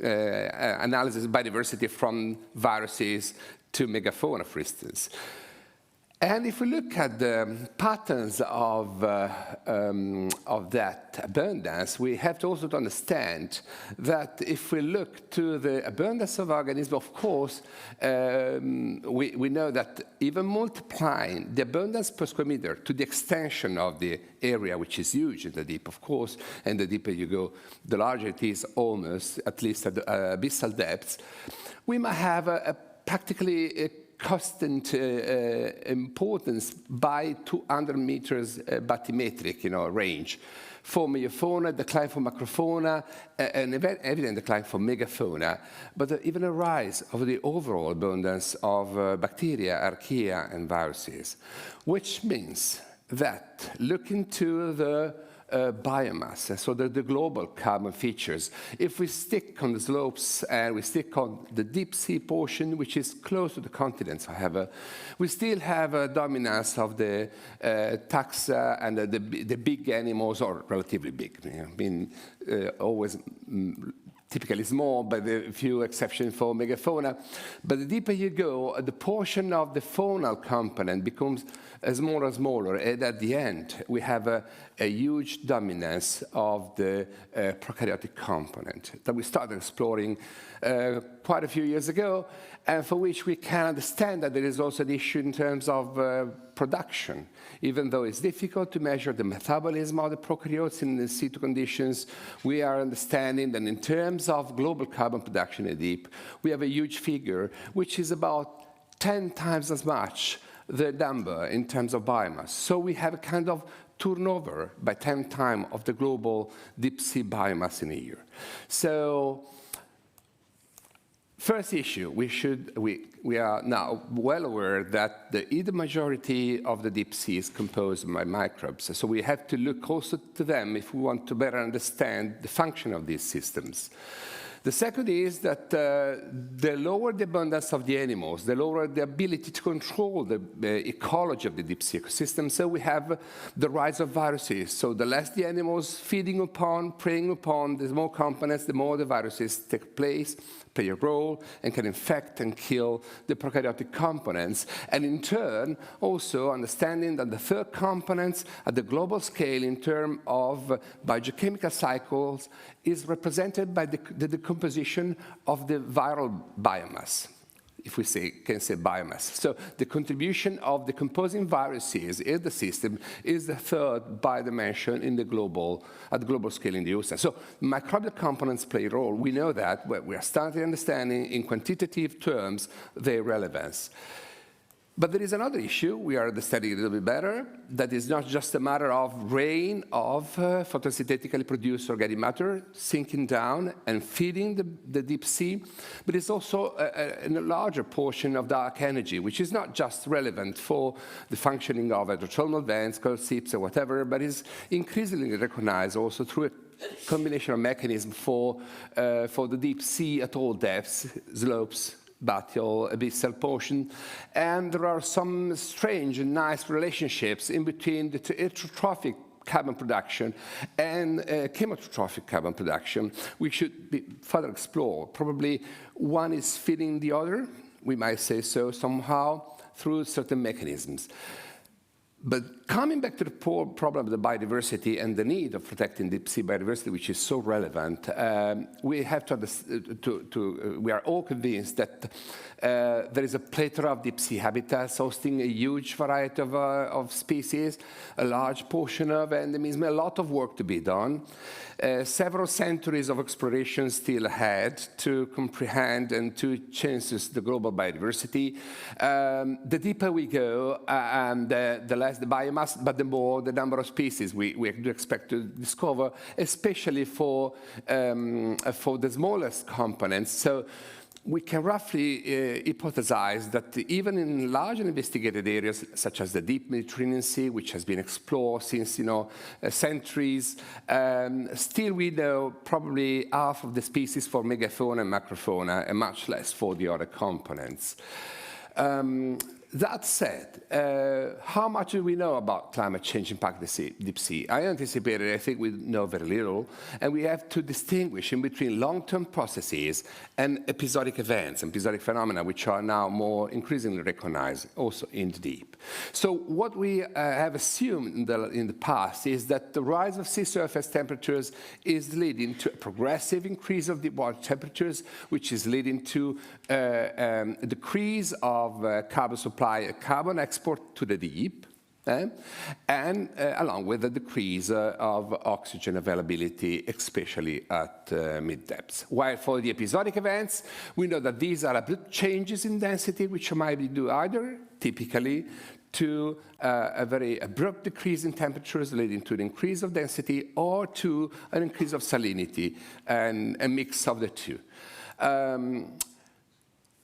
analysis of biodiversity from viruses to megafauna, for instance. And if we look at the patterns of that abundance, we have to also understand that if we look to the abundance of organisms, of course, we know that even multiplying the abundance per square meter to the extension of the area, which is huge in the deep, of course, and the deeper you go, the larger it is almost, at least at the abyssal depths, we might have practically a constant importance by 200 meters bathymetric range for meiofauna, decline for macrofauna, and evident decline for megafauna, but even a rise of the overall abundance of bacteria, archaea, and viruses, which means that looking to the biomass, so the global carbon features. If we stick on the slopes and we stick on the deep sea portion, which is close to the continents, however, we still have a dominance of the taxa and the big animals, or relatively big. I mean, always typically small, but a few exceptions for megafauna. But the deeper you go, the portion of the faunal component becomes smaller and smaller, and at the end, we have a huge dominance of the prokaryotic component that we started exploring quite a few years ago, and for which we can understand that there is also an issue in terms of production. Even though it's difficult to measure the metabolism of the prokaryotes in the situ conditions, we are understanding that in terms of global carbon production in the deep, we have a huge figure, which is about 10 times as much the number in terms of biomass. So we have a kind of turnover by 10 times of the global deep sea biomass in a year. So First issue, we are now well aware that the majority of the deep sea is composed by microbes. So we have to look also to them if we want to better understand the function of these systems. The second is that the lower the abundance of the animals, the lower the ability to control the ecology of the deep sea ecosystem. So we have the rise of viruses. So the less the animals feeding upon, preying upon the small components, the more the viruses take place, play a role, and can infect and kill the prokaryotic components. And in turn, also understanding that the third components at the global scale in terms of biogeochemical cycles is represented by the decomposition of the viral biomass, if we can say biomass. So the contribution of decomposing viruses in the system is the third biodimension in the at the global scale in the ocean. So microbial components play a role. We know that, but we are starting understanding in quantitative terms their relevance. But there is another issue we are studying a little bit better, that is not just a matter of rain of photosynthetically produced organic matter sinking down and feeding the deep sea, but it's also a larger portion of dark energy, which is not just relevant for the functioning of hydrothermal vents, cold seeps, or whatever, but is increasingly recognized also through a combination of mechanisms for the deep sea at all depths, slopes, bathyal, abyssal portion, and there are some strange and nice relationships in between the heterotrophic carbon production and chemotrophic carbon production. We should further explore. Probably one is feeding the other, we might say so somehow, through certain mechanisms. But coming back to the problem of the biodiversity and the need of protecting deep sea biodiversity, which is so relevant, we have we are all convinced that there is a plethora of deep sea habitats hosting a huge variety of species, a large portion of endemism, a lot of work to be done. Several centuries of exploration still ahead to comprehend and to census the global biodiversity. The deeper we go, the less the biomass, but the more the number of species we do expect to discover, especially for the smallest components. So we can roughly hypothesize that even in large and investigated areas, such as the deep Mediterranean Sea, which has been explored since centuries, still we know probably half of the species for megafauna and macrofauna, and much less for the other components. That said, how much do we know about climate change impact the deep sea? I anticipated, I think we know very little, and we have to distinguish in between long-term processes and episodic events, episodic phenomena, which are now more increasingly recognized also in the deep. So what we have assumed in the past is that the rise of sea surface temperatures is leading to a progressive increase of deep water temperatures, which is leading to a decrease of carbon supply, carbon export to the deep, and along with the decrease of oxygen availability, especially at mid-depths. While for the episodic events, we know that these are abrupt changes in density, which might be due either, typically, to a very abrupt decrease in temperatures leading to an increase of density, or to an increase of salinity, and a mix of the two.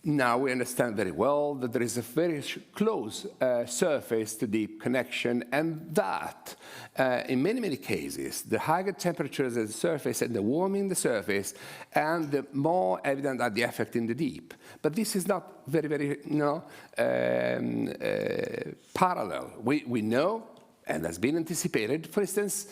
Now we understand very well that there is a very close surface to deep connection, and that in many, many cases, the higher temperatures at the surface and the warming the surface, and the more evident are the effect in the deep. But this is not very, very parallel. We know, and has been anticipated, for instance,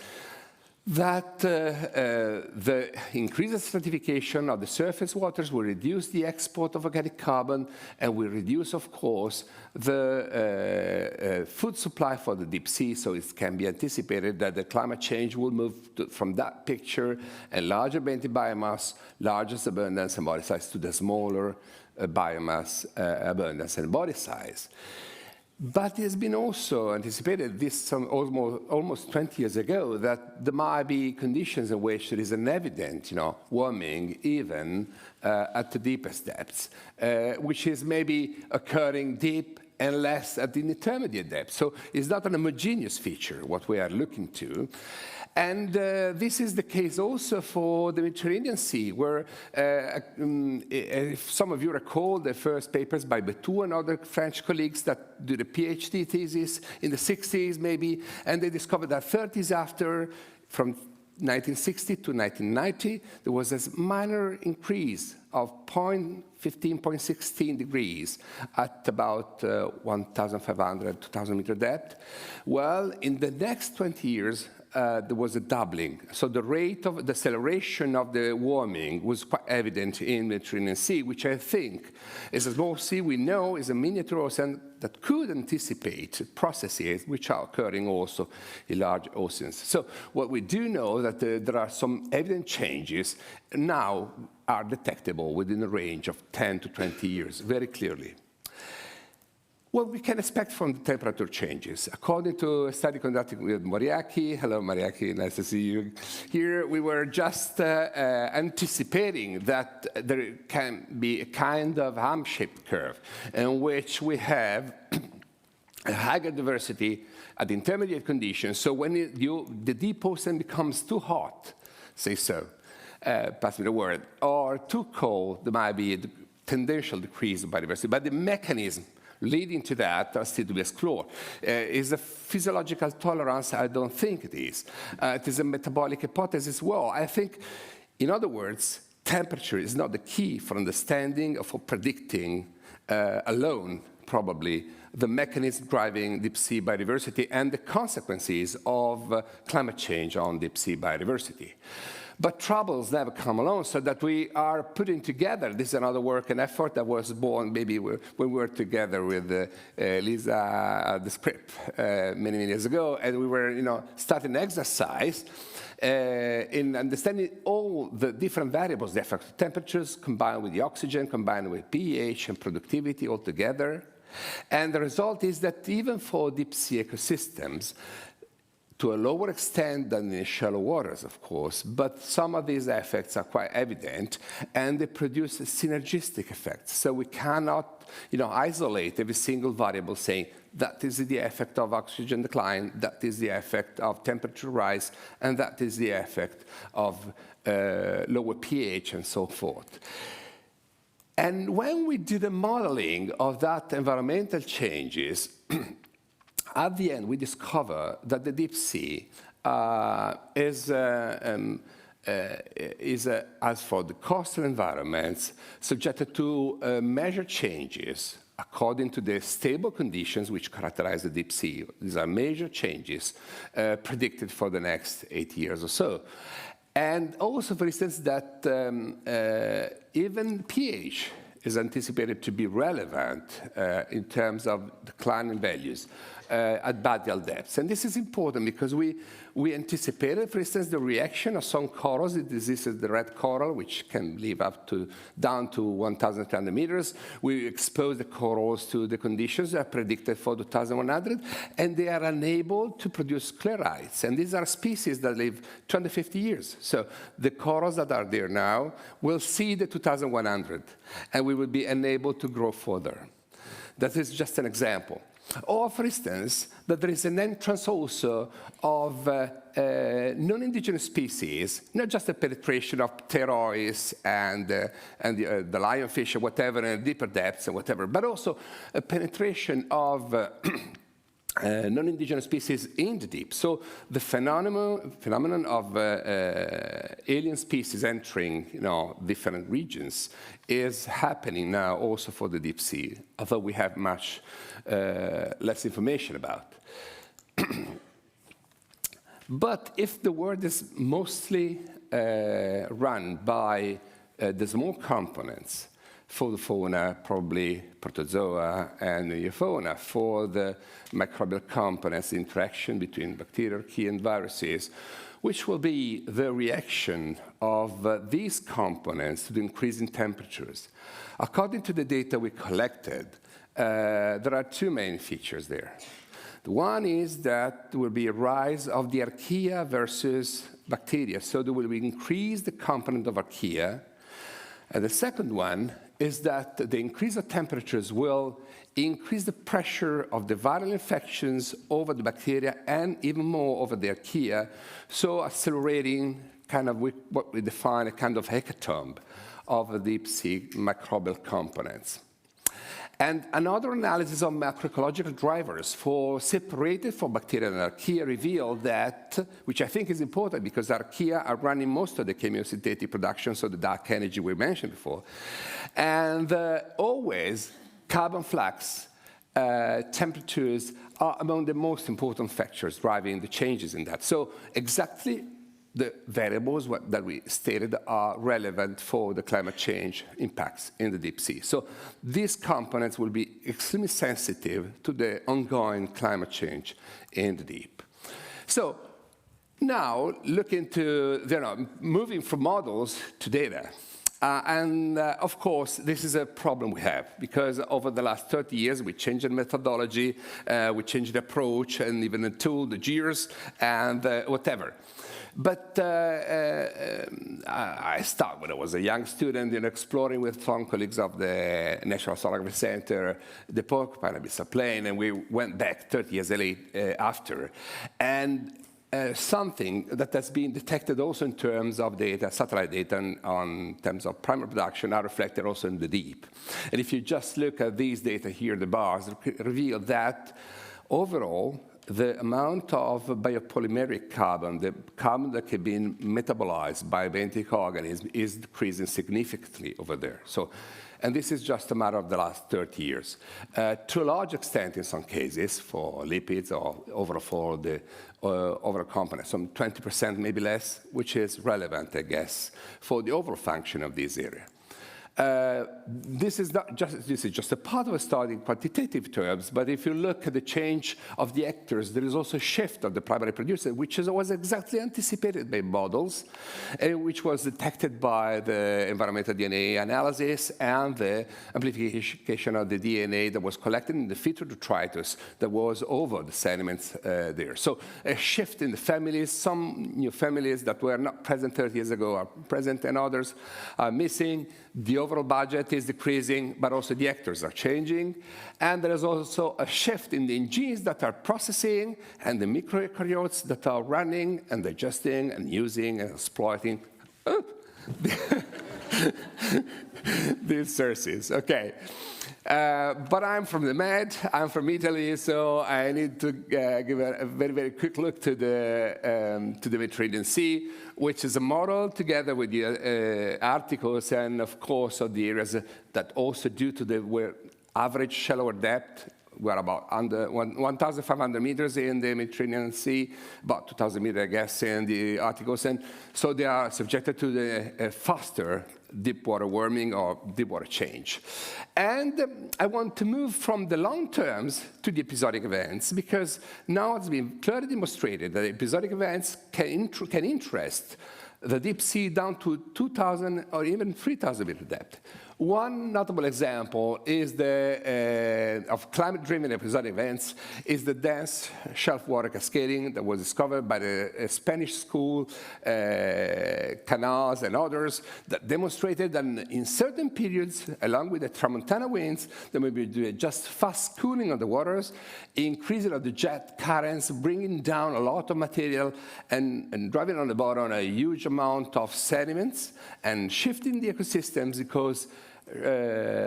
that the increased stratification of the surface waters will reduce the export of organic carbon and will reduce, of course, the food supply for the deep sea. So it can be anticipated that the climate change will move from that picture, a larger benthic biomass, largest abundance and body size, to the smaller biomass abundance and body size. But it has been also anticipated almost 20 years ago that there might be conditions in which there is an evident warming even at the deepest depths, which is maybe occurring deep and less at the intermediate depth. So it's not an homogeneous feature, what we are looking to. And this is the case also for the Mediterranean Sea, where if some of you recall the first papers by Betou and other French colleagues that did a PhD thesis in the 60s maybe, and they discovered that 30s after, from 1960 to 1990, there was a minor increase of 0.16 degrees at about 1,500, 2,000 meter depth. Well, in the next 20 years, there was a doubling. So the rate of the acceleration of the warming was quite evident in the Mediterranean Sea, which I think is a small sea we know is a miniature ocean that could anticipate processes which are occurring also in large oceans. So what we do know that there are some evident changes now are detectable within a range of 10 to 20 years, very clearly. What we can expect from the temperature changes. According to a study conducted with Moriaki, hello Moriaki, nice to see you here, we were just anticipating that there can be a kind of ham-shaped curve in which we have a higher diversity at the intermediate conditions. So when the deep ocean becomes too hot, say so, pass me the word, or too cold, there might be a tendential decrease of biodiversity. But the mechanism leading to that are still to be explored. Is a physiological tolerance? I don't think it is. It is a metabolic hypothesis. Well, I think, in other words, temperature is not the key for understanding or for predicting alone, probably, the mechanism driving deep sea biodiversity and the consequences of climate change on deep sea biodiversity. But troubles never come alone, so that we are putting together, this is another work and effort that was born maybe when we were together with Lisa the Script many years ago, and we were starting an exercise in understanding all the different variables, the effect of temperatures combined with the oxygen, combined with pH and productivity all together. And the result is that even for deep sea ecosystems, to a lower extent than in shallow waters, of course, but some of these effects are quite evident, and they produce a synergistic effect. So we cannot, isolate every single variable saying that is the effect of oxygen decline, that is the effect of temperature rise, and that is the effect of lower pH and so forth. And when we do the modeling of that environmental changes, at the end, we discover that the deep sea is, as for the coastal environments, subjected to measured changes according to the stable conditions which characterize the deep sea. These are major changes predicted for the next 8 years or so. And also, for instance, that even pH is anticipated to be relevant in terms of declining values at badial depths. And this is important because we anticipated, for instance, the reaction of some corals. This is the red coral, which can live down to 1,300 meters. We expose the corals to the conditions that are predicted for 2,100, and they are unable to produce sclerites. And these are species that live 250 years. So the corals that are there now will see the 2,100, and we will be unable to grow further. That is just an example. Or, for instance, that there is an entrance also of non-indigenous species, not just the penetration of pterois and the lionfish or whatever in deeper depths and whatever, but also a penetration of non-indigenous species in the deep. So the phenomenon of alien species entering different regions is happening now also for the deep sea, although we have much less information about. But if the world is mostly run by the small components, for the fauna, probably protozoa and eufauna, for the microbial components, interaction between bacteria, archaea, and viruses, which will be the reaction of these components to the increase in temperatures. According to the data we collected, there are two main features there. The one is that there will be a rise of the archaea versus bacteria, so there will be increased the component of archaea. And the second one is that the increase of temperatures will increase the pressure of the viral infections over the bacteria and even more over the archaea, so accelerating kind of what we define a kind of hecatomb of the deep sea microbial components. And another analysis of macroecological drivers separated from bacteria and archaea revealed that, which I think is important because archaea are running most of the chemosynthetic production, so the dark energy we mentioned before. And always carbon flux temperatures are among the most important factors driving the changes in that. So exactly the variables that we stated are relevant for the climate change impacts in the deep sea. So these components will be extremely sensitive to the ongoing climate change in the deep. So now looking to, moving from models to data. Of course, this is a problem we have, because over the last 30 years, we changed the methodology, we changed the approach, and even the tool, the gears, and whatever. But I started when I was a young student exploring with some colleagues of the National Oceanography Center, the Porcupine Abyssal Plain, and we went back 30 years after. And something that has been detected also in terms of data, satellite data, in terms of primary production, are reflected also in the deep. And if you just look at these data here, the bars reveal that overall, the amount of biopolymeric carbon, the carbon that can be metabolized by benthic organisms, is decreasing significantly over there. So, and this is just a matter of the last 30 years. To a large extent, in some cases, for lipids or overall for the overall components, some 20%, maybe less, which is relevant, I guess, for the overall function of this area. This is just a part of a study in quantitative terms, but if you look at the change of the actors, there is also a shift of the primary producer, which was exactly anticipated by models, and which was detected by the environmental DNA analysis and the amplification of the DNA that was collected in the fetal detritus that was over the sediments there. So a shift in the families, some new families that were not present 30 years ago are present, and others are missing. The overall budget is decreasing, but also the actors are changing. And there is also a shift in the genes that are processing and the microeukaryotes that are running and digesting and using and exploiting these sources. Okay. But I'm from the Med, I'm from Italy, so I need to give a very, very quick look to the Mediterranean Sea, which is a model together with the articles and, of course, of the areas that also due to the average shallower depth, we're about under 1,500 meters in the Mediterranean Sea, about 2,000 meters, I guess, in the articles. And so they are subjected to the faster deep water warming or deep water change. And I want to move from the long terms to the episodic events, because now it's been clearly demonstrated that episodic events can interest the deep sea down to 2,000 or even 3,000 meter depth. One notable example is of climate-driven episodic events is the dense shelf water cascading that was discovered by the Spanish school, Canals and others, that demonstrated that in certain periods, along with the Tramontana winds, there may be just fast cooling of the waters, increasing of the jet currents, bringing down a lot of material and driving on the bottom a huge amount of sediments and shifting the ecosystems, because the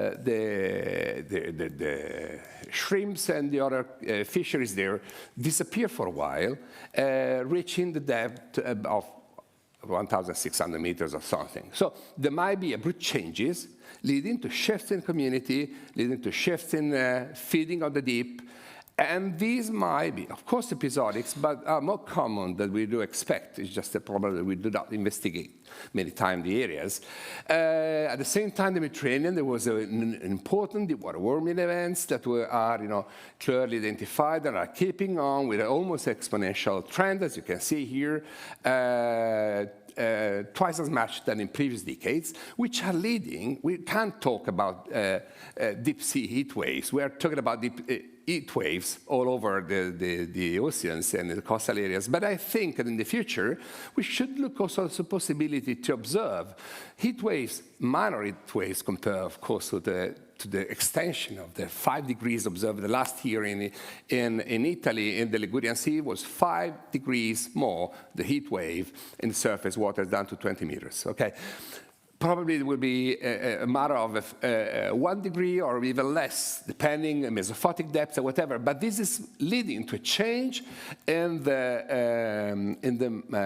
shrimps and the other fisheries there disappear for a while, reaching the depth of 1,600 meters or something. So there might be abrupt changes leading to shifts in community, leading to shifts in feeding on the deep. And these might be, of course, episodics, but are more common than we do expect. It's just a problem that we do not investigate many times the areas. At the same time, the Mediterranean, there was an important deep water warming events that are clearly identified and are keeping on with an almost exponential trend, as you can see here. Twice as much than in previous decades, which are leading. We can't talk about deep sea heat waves. We are talking about heat waves all over the oceans and the coastal areas. But I think that in the future, we should look also at the possibility to observe heat waves, minor heat waves compared, of course, to the extension of the 5 degrees observed the last year in Italy, in the Ligurian Sea, was 5 degrees more, the heat wave in the surface water down to 20 meters, okay? Probably it will be a matter of 1 degree or even less, depending on mesophotic depth or whatever. But this is leading to a change in the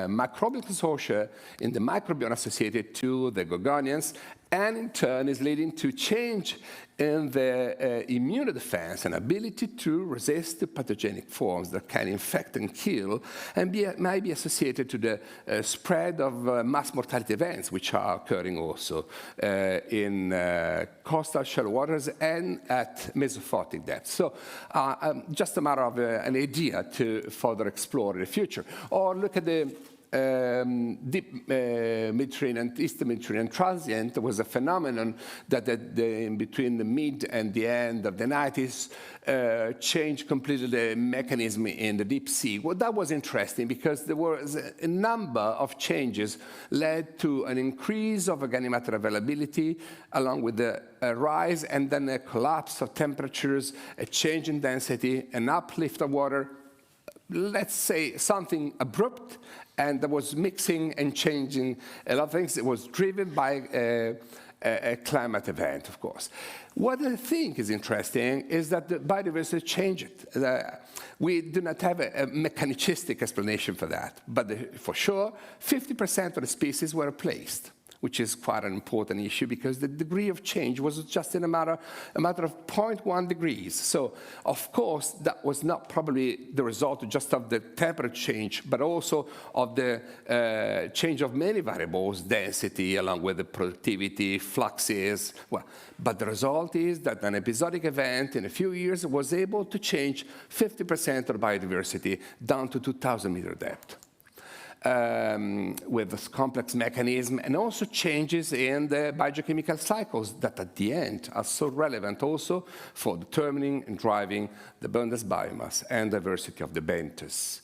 microbial consortia, in the microbiome associated to the gorgonians, and in turn is leading to change in the immune defense and ability to resist the pathogenic forms that can infect and kill, and might be associated to the spread of mass mortality events, which are occurring also in coastal shallow waters and at mesophotic depths. So just a matter of an idea to further explore in the future. Or look at the deep Mediterranean, Eastern Mediterranean transient was a phenomenon that in between the mid and the end of the 90s changed completely the mechanism in the deep sea. Well, that was interesting because there was a number of changes led to an increase of organic matter availability along with the rise and then a collapse of temperatures, a change in density, an uplift of water, let's say something abrupt, and there was mixing and changing a lot of things. It was driven by a climate event, of course. What I think is interesting is that the biodiversity changed. We do not have a mechanicistic explanation for that, but for sure, 50% of the species were replaced, which is quite an important issue because the degree of change was just in a matter of 0.1 degrees. So, of course, that was not probably the result just of the temperature change, but also of the change of many variables, density, along with the productivity, fluxes. Well, but the result is that an episodic event in a few years was able to change 50% of biodiversity down to 2,000-meter depth. With this complex mechanism and also changes in the biogeochemical cycles that at the end are so relevant also for determining and driving the abundance biomass and diversity of the benthos.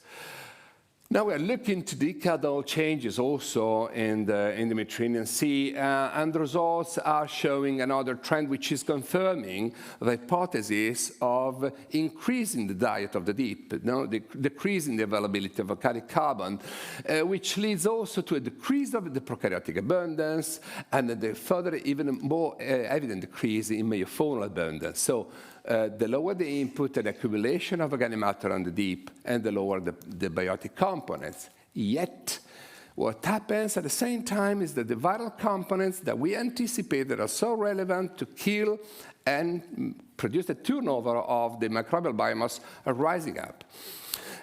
Now we are looking to decadal changes also in the Mediterranean Sea, and the results are showing another trend which is confirming the hypothesis of increasing the diet of the deep, decreasing the availability of organic carbon, which leads also to a decrease of the prokaryotic abundance and the further, even more evident decrease in meiofaunal abundance. So the lower the input and accumulation of organic matter on the deep, and the lower the biotic components. Yet, what happens at the same time is that the viral components that we anticipate that are so relevant to kill and produce the turnover of the microbial biomass are rising up.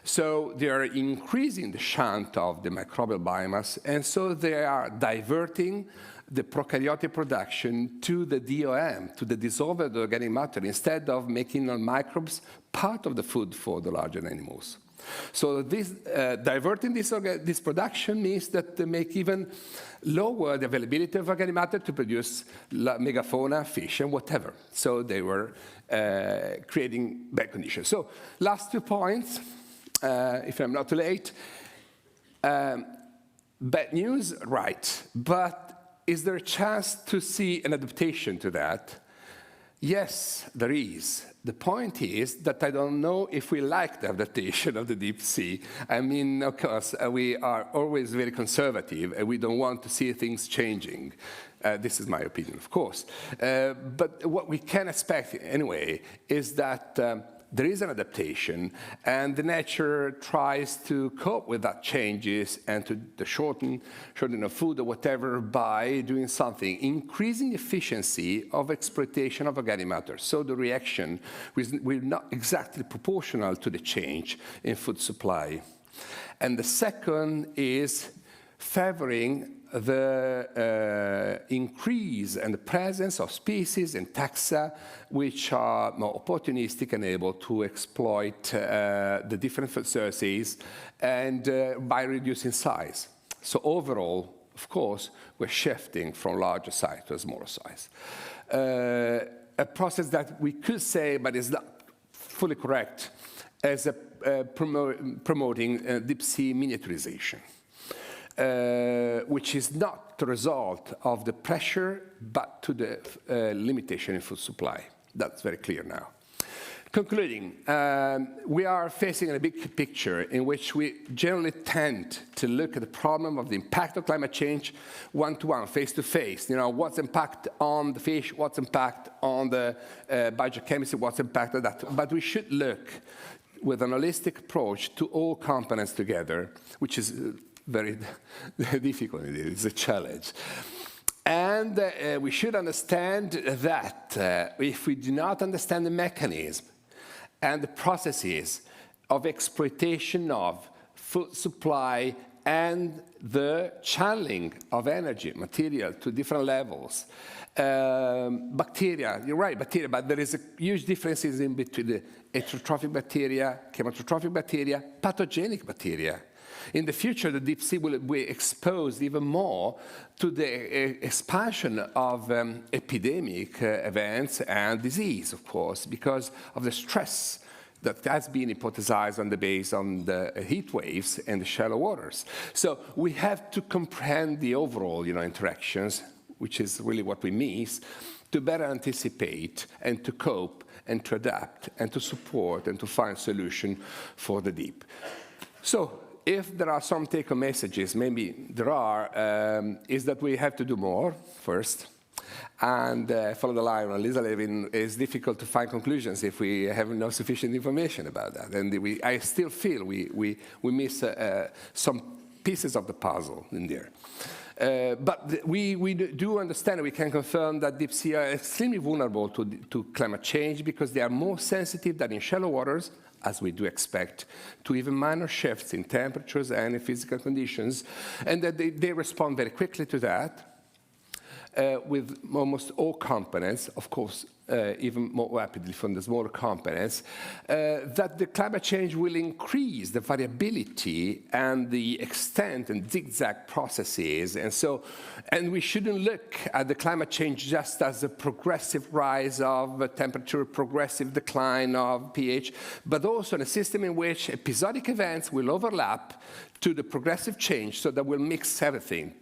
So they are increasing the shunt of the microbial biomass, and so they are diverting the prokaryotic production to the DOM, to the dissolved organic matter, instead of making microbes part of the food for the larger animals. So this, diverting this production means that they make even lower the availability of organic matter to produce megafauna, fish, and whatever. So they were creating bad conditions. So last 2 points, if I'm not too late. Bad news, right, but is there a chance to see an adaptation to that? Yes, there is. The point is that I don't know if we like the adaptation of the deep sea. I mean, of course, we are always very conservative, and we don't want to see things changing. This is my opinion, of course. But what we can expect, anyway, is that there is an adaptation, and the nature tries to cope with that changes and to the shorten of food or whatever by doing something, increasing the efficiency of exploitation of organic matter. So the reaction will not exactly proportional to the change in food supply. And the second is favoring the increase and the presence of species and taxa which are more opportunistic and able to exploit the different food sources and by reducing size. So overall, of course, we're shifting from larger size to a smaller size. A process that we could say, but is not fully correct, as promoting deep sea miniaturization, which is not the result of the pressure, but to the limitation in food supply. That's very clear now. Concluding, we are facing a big picture in which we generally tend to look at the problem of the impact of climate change one-to-one, face-to-face. You know, what's impact on the fish, what's impact on the biogeochemistry, what's impact on that. But we should look with an holistic approach to all components together, which is very difficult. It's a challenge. And we should understand that if we do not understand the mechanism and the processes of exploitation of food supply and the channeling of energy, material to different levels. Bacteria, you're right, bacteria, but there is a huge differences in between the heterotrophic bacteria, chematotrophic bacteria, pathogenic bacteria. In the future, the deep sea will be exposed even more to the expansion of epidemic events and disease, of course, because of the stress that has been hypothesized on the base on the heat waves and the shallow waters. So we have to comprehend the overall, interactions, which is really what we miss, to better anticipate and to cope and to adapt and to support and to find solution for the deep. So if there are some take-home messages, maybe there are, is that we have to do more first, and follow the line on Lisa Levin. It's difficult to find conclusions if we have no sufficient information about that. And I still feel we miss some pieces of the puzzle in there. But we do understand, we can confirm that deep sea are extremely vulnerable to climate change because they are more sensitive than in shallow waters, as we do expect, to even minor shifts in temperatures and in physical conditions, and that they respond very quickly to that with almost all components, of course, even more rapidly from the smaller components, that the climate change will increase the variability and the extent and zigzag processes. And we shouldn't look at the climate change just as a progressive rise of temperature, progressive decline of pH, but also in a system in which episodic events will overlap to the progressive change, so that we'll mix everything,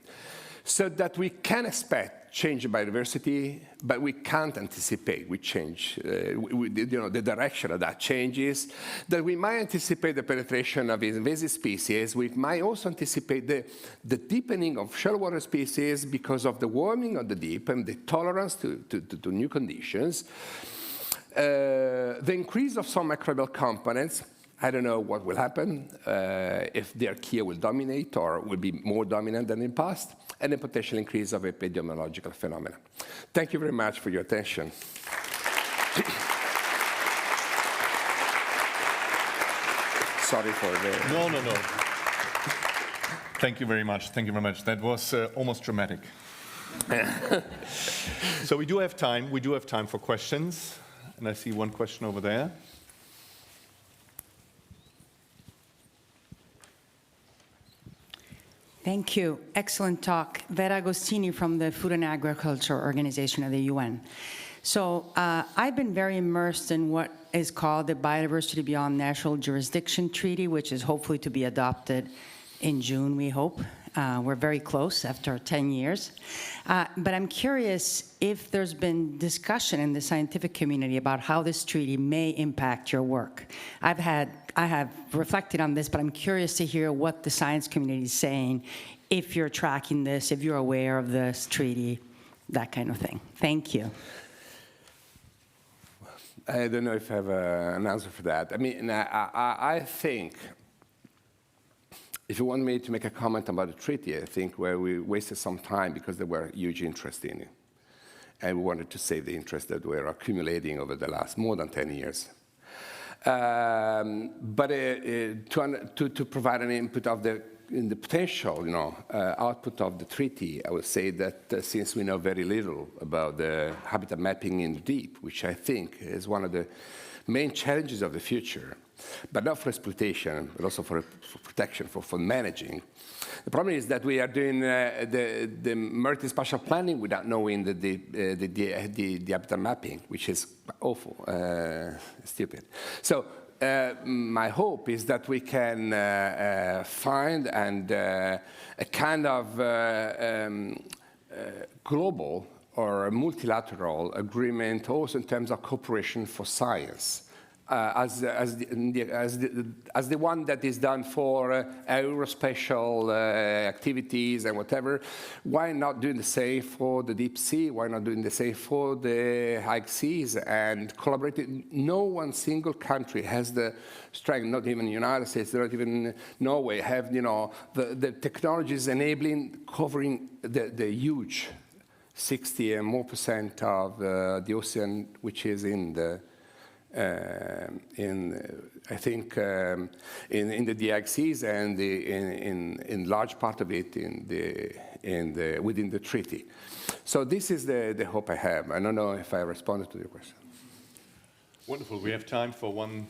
so that we can expect change in biodiversity, but we can't anticipate we change, the direction of that changes, that we might anticipate the penetration of invasive species. We might also anticipate the deepening of shallow water species because of the warming of the deep and the tolerance to new conditions. The increase of some microbial components. I don't know what will happen, if the archaea will dominate or will be more dominant than in the past, and a potential increase of epidemiological phenomena. Thank you very much for your attention. Sorry for the... No. Thank you very much. Thank you very much. That was almost dramatic. So we do have time. We do have time for questions. And I see one question over there. Thank you. Excellent talk. Vera Agostini from the Food and Agriculture Organization of the UN. So I've been very immersed in what is called the Biodiversity Beyond Natural Jurisdiction Treaty, which is hopefully to be adopted in June, we hope. We're very close after 10 years. But I'm curious if there's been discussion in the scientific community about how this treaty may impact your work. I have reflected on this, but I'm curious to hear what the science community is saying, if you're tracking this, if you're aware of this treaty, that kind of thing. Thank you. I don't know if I have an answer for that. I mean, I think, if you want me to make a comment about the treaty, I think where we wasted some time because there were huge interest in it. And we wanted to save the interest that were accumulating over the last more than 10 years. But to provide an input of the potential, output of the treaty, I would say that since we know very little about the habitat mapping in the deep, which I think is one of the main challenges of the future, but not for exploitation, but also for protection, for managing. The problem is that we are doing the multi-spatial planning without knowing the habitat mapping, which is awful, stupid. So my hope is that we can find a kind of global or a multilateral agreement also in terms of cooperation for science. As the one that is done for aerospatial activities and whatever, why not doing the same for the deep sea? Why not doing the same for the high seas and collaborating? No one single country has the strength, not even the United States, not even Norway, have the technologies enabling covering the huge 60% and more of the ocean, which is in the I think in the DAG seas and in large part of it within the treaty. So this is the hope I have. I don't know if I responded to your question. Wonderful. We have time for one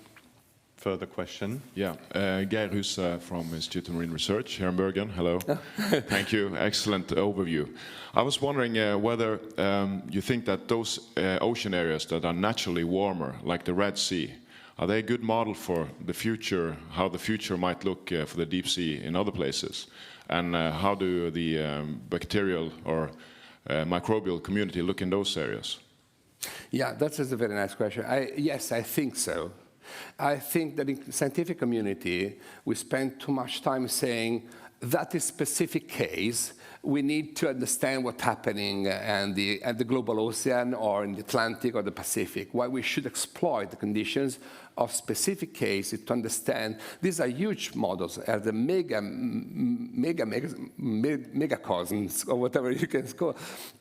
further question. Yeah, Geir Husse from Institute of Marine Research here in Bergen. Hello. Thank you. Excellent overview. I was wondering whether you think that those ocean areas that are naturally warmer, like the Red Sea, are they a good model for the future, how the future might look for the deep sea in other places? And how do the bacterial or microbial community look in those areas? Yeah, that's a very nice question. Yes, I think so. I think that in the scientific community, we spend too much time saying that is a specific case. We need to understand what's happening at the global ocean or in the Atlantic or the Pacific. Why we should exploit the conditions of specific cases to understand. These are huge models, the megacosms, or whatever you can call,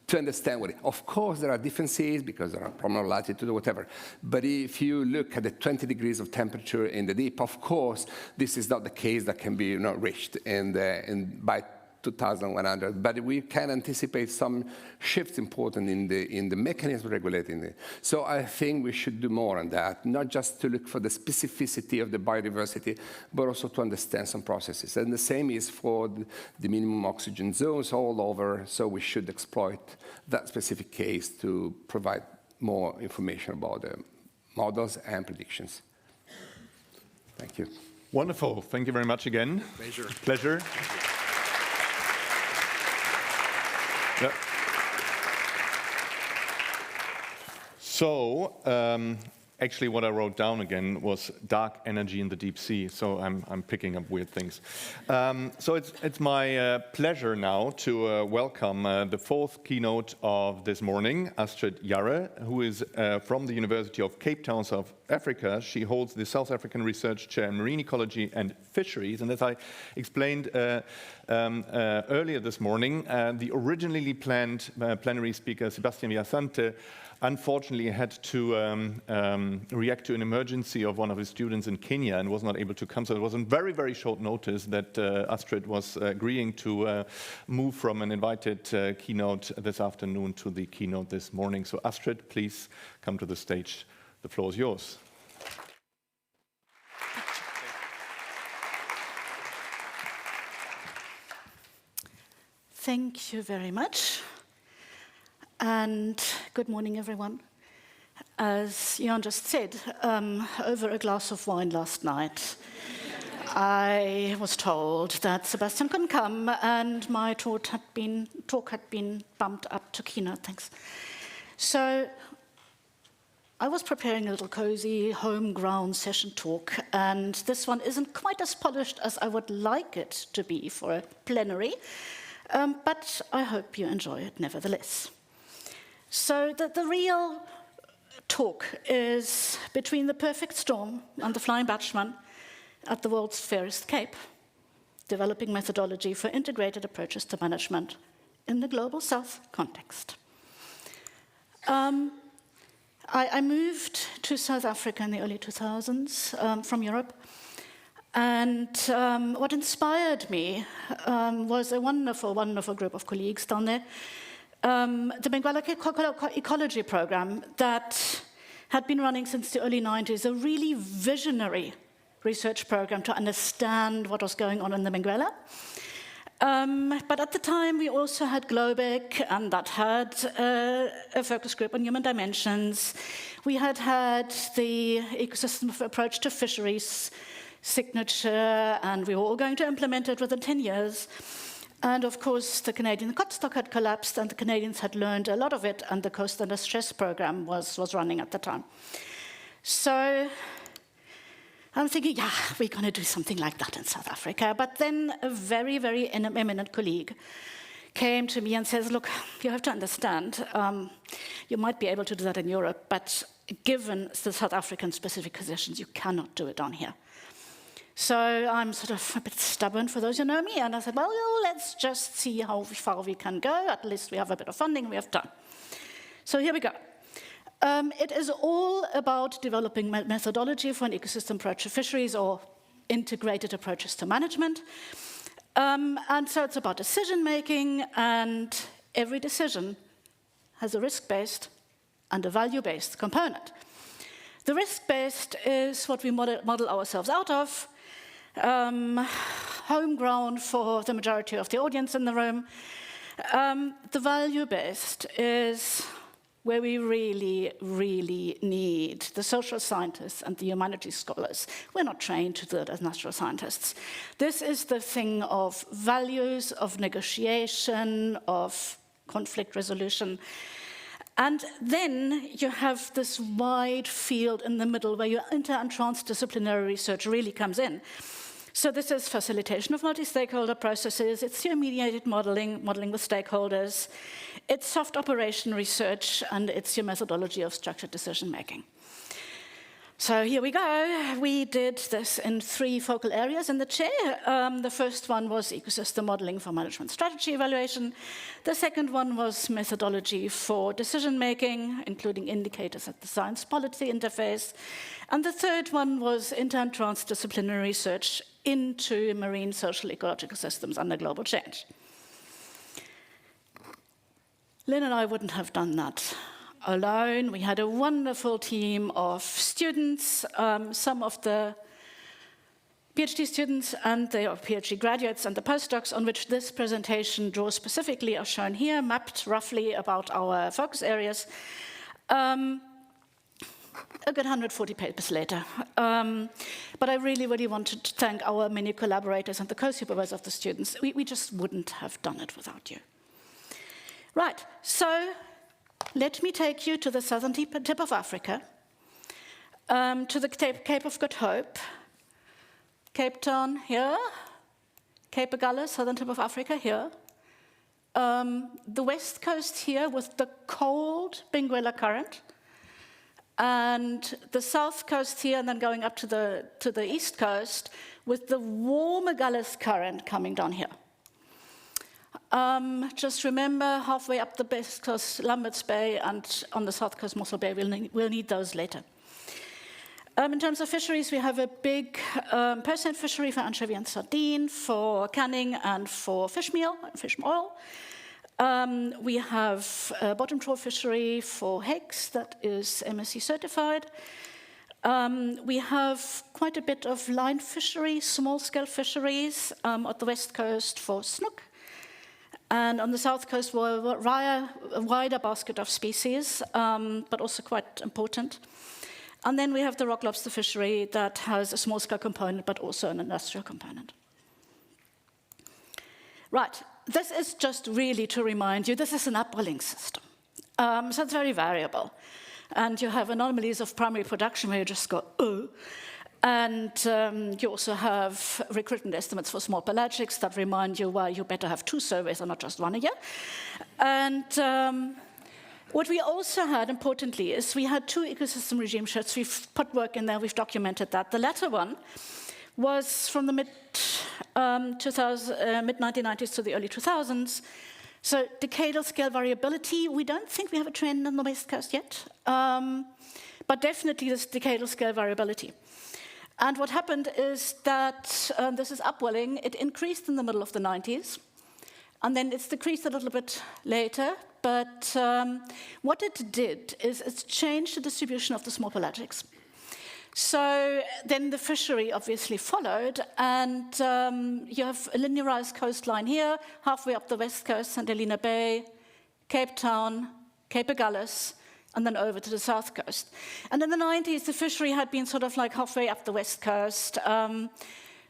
to understand what it is. Of course, there are differences because there are problem of latitude or whatever. But if you look at the 20 degrees of temperature in the deep, of course, this is not the case that can be reached by 2100, but we can anticipate some shifts important in the mechanism regulating it. So I think we should do more on that, not just to look for the specificity of the biodiversity, but also to understand some processes. And the same is for the minimum oxygen zones all over, so we should exploit that specific case to provide more information about the models and predictions. Thank you. Wonderful. Thank you very much again. Pleasure. Yep. So, actually what I wrote down again was dark energy in the deep sea, so I'm picking up weird things. So it's my pleasure now to welcome the fourth keynote of this morning, Astrid Jarre, who is from the University of Cape Town, South Africa. She holds the South African Research Chair in Marine Ecology and Fisheries, and as I explained earlier this morning, the originally planned plenary speaker, Sebastian Viasante, unfortunately had to react to an emergency of one of his students in Kenya and was not able to come. So it was on very, very short notice that Astrid was agreeing to move from an invited keynote this afternoon to the keynote this morning. So Astrid, please come to the stage. The floor is yours. Thank you very much. And good morning, everyone. As Jan just said, over a glass of wine last night, I was told that Sebastian couldn't come, and my talk had been bumped up to keynote. Thanks. So I was preparing a little cozy, home-ground session talk, and this one isn't quite as polished as I would like it to be for a plenary, but I hope you enjoy it nevertheless. So the real talk is between the perfect storm and the Flying Dutchman at the world's fairest cape, developing methodology for integrated approaches to management in the global south context. I moved to South Africa in the early 2000s from Europe, and what inspired me was a wonderful, wonderful group of colleagues down there. The Benguela ecology program that had been running since the early 90s, a really visionary research program to understand what was going on in the Benguela. But at the time, we also had Globek, and that had a focus group on human dimensions. We had the ecosystem approach to fisheries signature, and we were all going to implement it within 10 years. And of course, the Canadian cod stock had collapsed, and the Canadians had learned a lot of it, and the Coast Under Stress program was running at the time. So I'm thinking, yeah, we're going to do something like that in South Africa. But then a very, very eminent colleague came to me and says, look, you have to understand, you might be able to do that in Europe, but given the South African specific conditions, you cannot do it on here. So I'm sort of a bit stubborn, for those who know me, and I said, well, let's just see how far we can go. At least we have a bit of funding, we have time. So here we go. It is all about developing methodology for an ecosystem approach to fisheries or integrated approaches to management. And so it's about decision-making, and every decision has a risk-based and a value-based component. The risk-based is what we model ourselves out of, homegrown for the majority of the audience in the room. The value-based is where we really, really need the social scientists and the humanities scholars. We're not trained to do it as natural scientists. This is the thing of values, of negotiation, of conflict resolution. And then you have this wide field in the middle where your inter- and transdisciplinary research really comes in. So this is facilitation of multi-stakeholder processes, it's your mediated modeling with stakeholders, it's soft operation research, and it's your methodology of structured decision-making. So here we go. We did this in 3 focal areas in the chair. The first one was ecosystem modeling for management strategy evaluation. The second one was methodology for decision-making, including indicators at the science-policy interface. And the third one was inter- and transdisciplinary research into marine social-ecological systems under global change. Lynn and I wouldn't have done that alone. We had a wonderful team of students, some of the PhD students and the PhD graduates and the postdocs on which this presentation draws specifically are shown here, mapped roughly about our focus areas. A good 140 papers later. But I really, really wanted to thank our many collaborators and the co-supervisors of the students. We just wouldn't have done it without you. Right, so let me take you to the southern tip of Africa, to the Cape of Good Hope, Cape Town here, Cape Agulhas, southern tip of Africa here, the west coast here with the cold Benguela current, and the south coast here, and then going up to the east coast with the warm Agulhas current coming down here. Just remember, halfway up the west coast, Lambert's Bay, and on the south coast, Mossel Bay, we'll need those later. In terms of fisheries, we have a big percent fishery for anchovy and sardine, for canning and for fish meal, fish oil. We have a bottom trawl fishery for hakes that is MSC certified. We have quite a bit of line fishery, small-scale fisheries at the west coast for snook. And on the south coast, a wider basket of species, but also quite important. And then we have the rock lobster fishery that has a small-scale component, but also an industrial component. Right, this is just really to remind you, this is an upwelling system. So it's very variable. And you have anomalies of primary production where you just go, oh. And you also have recruitment estimates for small pelagics that remind you why you better have 2 surveys and not just 1 a year. And what we also had, importantly, is we had 2 ecosystem regime shifts. We've put work in there, we've documented that. The latter one was from the mid-1990s to the early 2000s. So decadal scale variability, we don't think we have a trend on the West Coast yet, but definitely this decadal scale variability. And what happened is that this is upwelling. It increased in the middle of the 90s, and then it's decreased a little bit later. But what it did is it's changed the distribution of the small pelagics. So then the fishery obviously followed, and you have a linearized coastline here, halfway up the west coast, St. Helena Bay, Cape Town, Cape Agulhas, and then over to the south coast. And in the 90s, the fishery had been sort of like halfway up the west coast.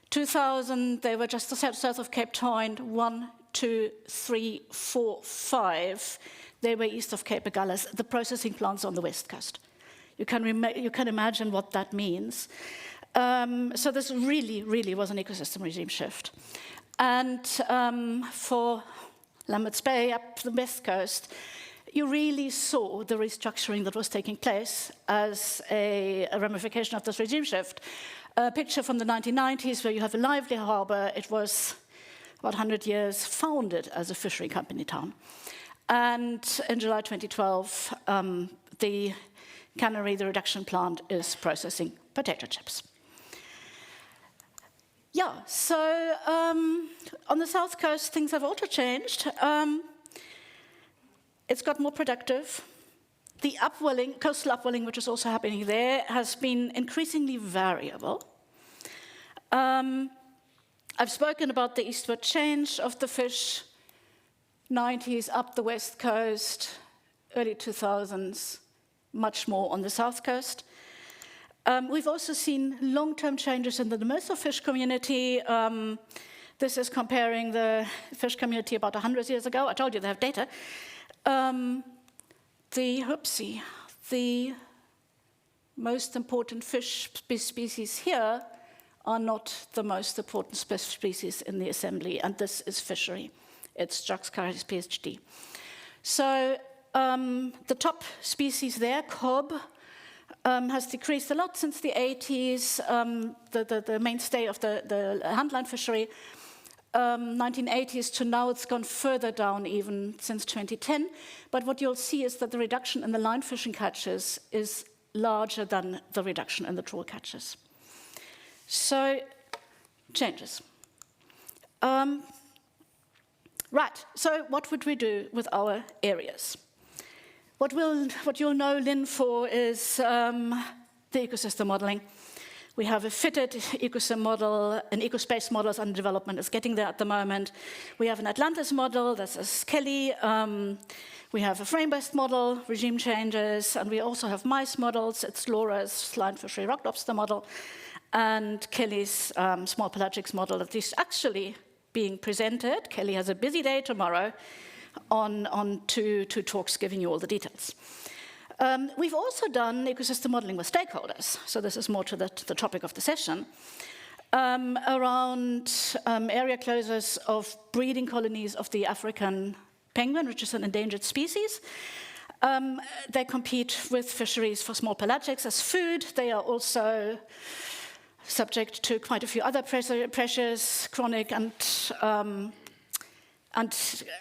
2000, they were just south of Cape Town, 1, 2, 3, 4, 5. They were east of Cape Agulhas, the processing plants on the west coast. You can imagine what that means. So this really, really was an ecosystem regime shift. And for Lambert's Bay, up the west coast, you really saw the restructuring that was taking place as a ramification of this regime shift. A picture from the 1990s where you have a lively harbour. It was about 100 years founded as a fishery company town. And in July 2012, the cannery, the reduction plant, is processing potato chips. Yeah, so on the south coast, things have also changed. It's got more productive. The upwelling, coastal upwelling, which is also happening there, has been increasingly variable. I've spoken about the eastward change of the fish, 90s up the west coast, early 2000s, much more on the south coast. We've also seen long-term changes in the demersal fish community. This is comparing the fish community about 100 years ago. I told you they have data. The most important fish species here are not the most important species in the assembly, and this is fishery. It's Jaxcaris PhD. So the top species there, cob, has decreased a lot since the 80s, the mainstay of the handline fishery. 1980s to now, it's gone further down even since 2010. But what you'll see is that the reduction in the line fishing catches is larger than the reduction in the trawl catches. So, changes. Right, so what would we do with our areas? What you'll know Lynn for is the ecosystem modeling. We have a fitted ecosystem model, an ecospace model is under development, is getting there at the moment. We have an Atlantis model, this is Kelly. We have a frame-based model, regime changes, and we also have mice models. It's Laura's line fishery rock lobster model, and Kelly's small pelagics model that is actually being presented. Kelly has a busy day tomorrow on two talks giving you all the details. We've also done ecosystem modeling with stakeholders, so this is more to the topic of the session, around area closures of breeding colonies of the African penguin, which is an endangered species. They compete with fisheries for small pelagics as food. They are also subject to quite a few other pressures, chronic and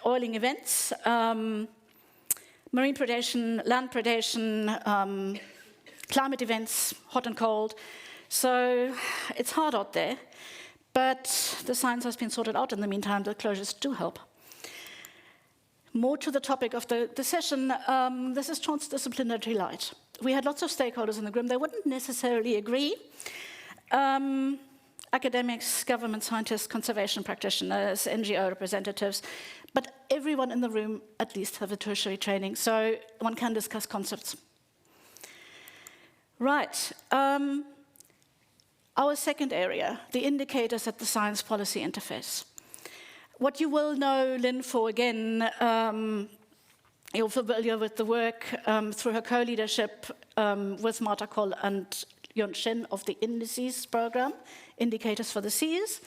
oiling events. Marine predation, land predation, climate events, hot and cold. So it's hard out there, but the science has been sorted out in the meantime. The closures do help. More to the topic of the session, this is transdisciplinary light. We had lots of stakeholders in the room. They wouldn't necessarily agree. Academics, government scientists, conservation practitioners, NGO representatives, but everyone in the room at least have a tertiary training, so one can discuss concepts. Right. Our second area, the indicators at the science policy interface. What you will know Lynn for, again, you're familiar with the work through her co-leadership with Marta Koll and Yon Shin of the Indices program, Indicators for the Seas.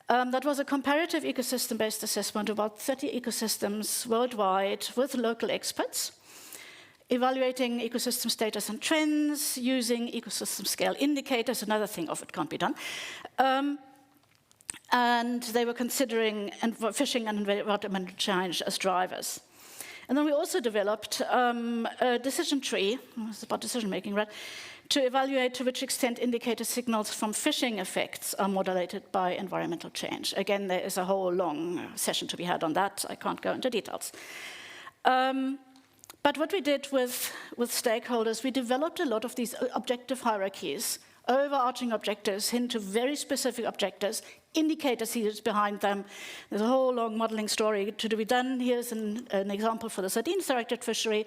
That was a comparative ecosystem-based assessment of about 30 ecosystems worldwide with local experts, evaluating ecosystem status and trends, using ecosystem scale indicators, another thing of it can't be done. And they were considering fishing and environmental change as drivers. And then we also developed a decision tree, it's about decision making, right? To evaluate to which extent indicator signals from fishing effects are modulated by environmental change. Again, there is a whole long session to be had on that. I can't go into details. But what we did with stakeholders, we developed a lot of these objective hierarchies, overarching objectives into very specific objectives, indicators behind them. There's a whole long modeling story to be done. Here's an example for the sardines-directed fishery.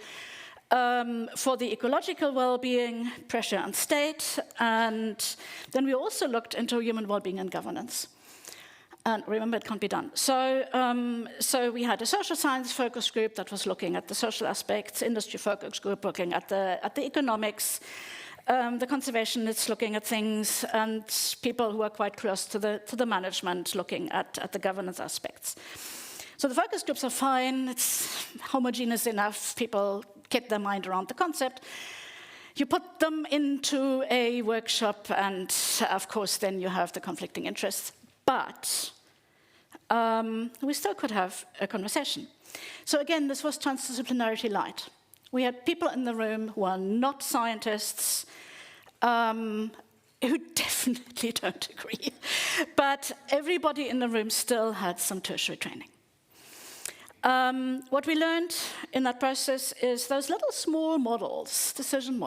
For the ecological well-being, pressure and state, and then we also looked into human well-being and governance. And remember, it can't be done. So we had a social science focus group that was looking at the social aspects, industry focus group looking at the economics, the conservationists looking at things, and people who are quite close to the management looking at the governance aspects. So the focus groups are fine. It's homogeneous enough. People get their mind around the concept. You put them into a workshop, and of course, then you have the conflicting interests. But we still could have a conversation. So again, this was transdisciplinarity light. We had people in the room who are not scientists, who definitely don't agree. But everybody in the room still had some tertiary training. What we learned in that process is those little small models, decision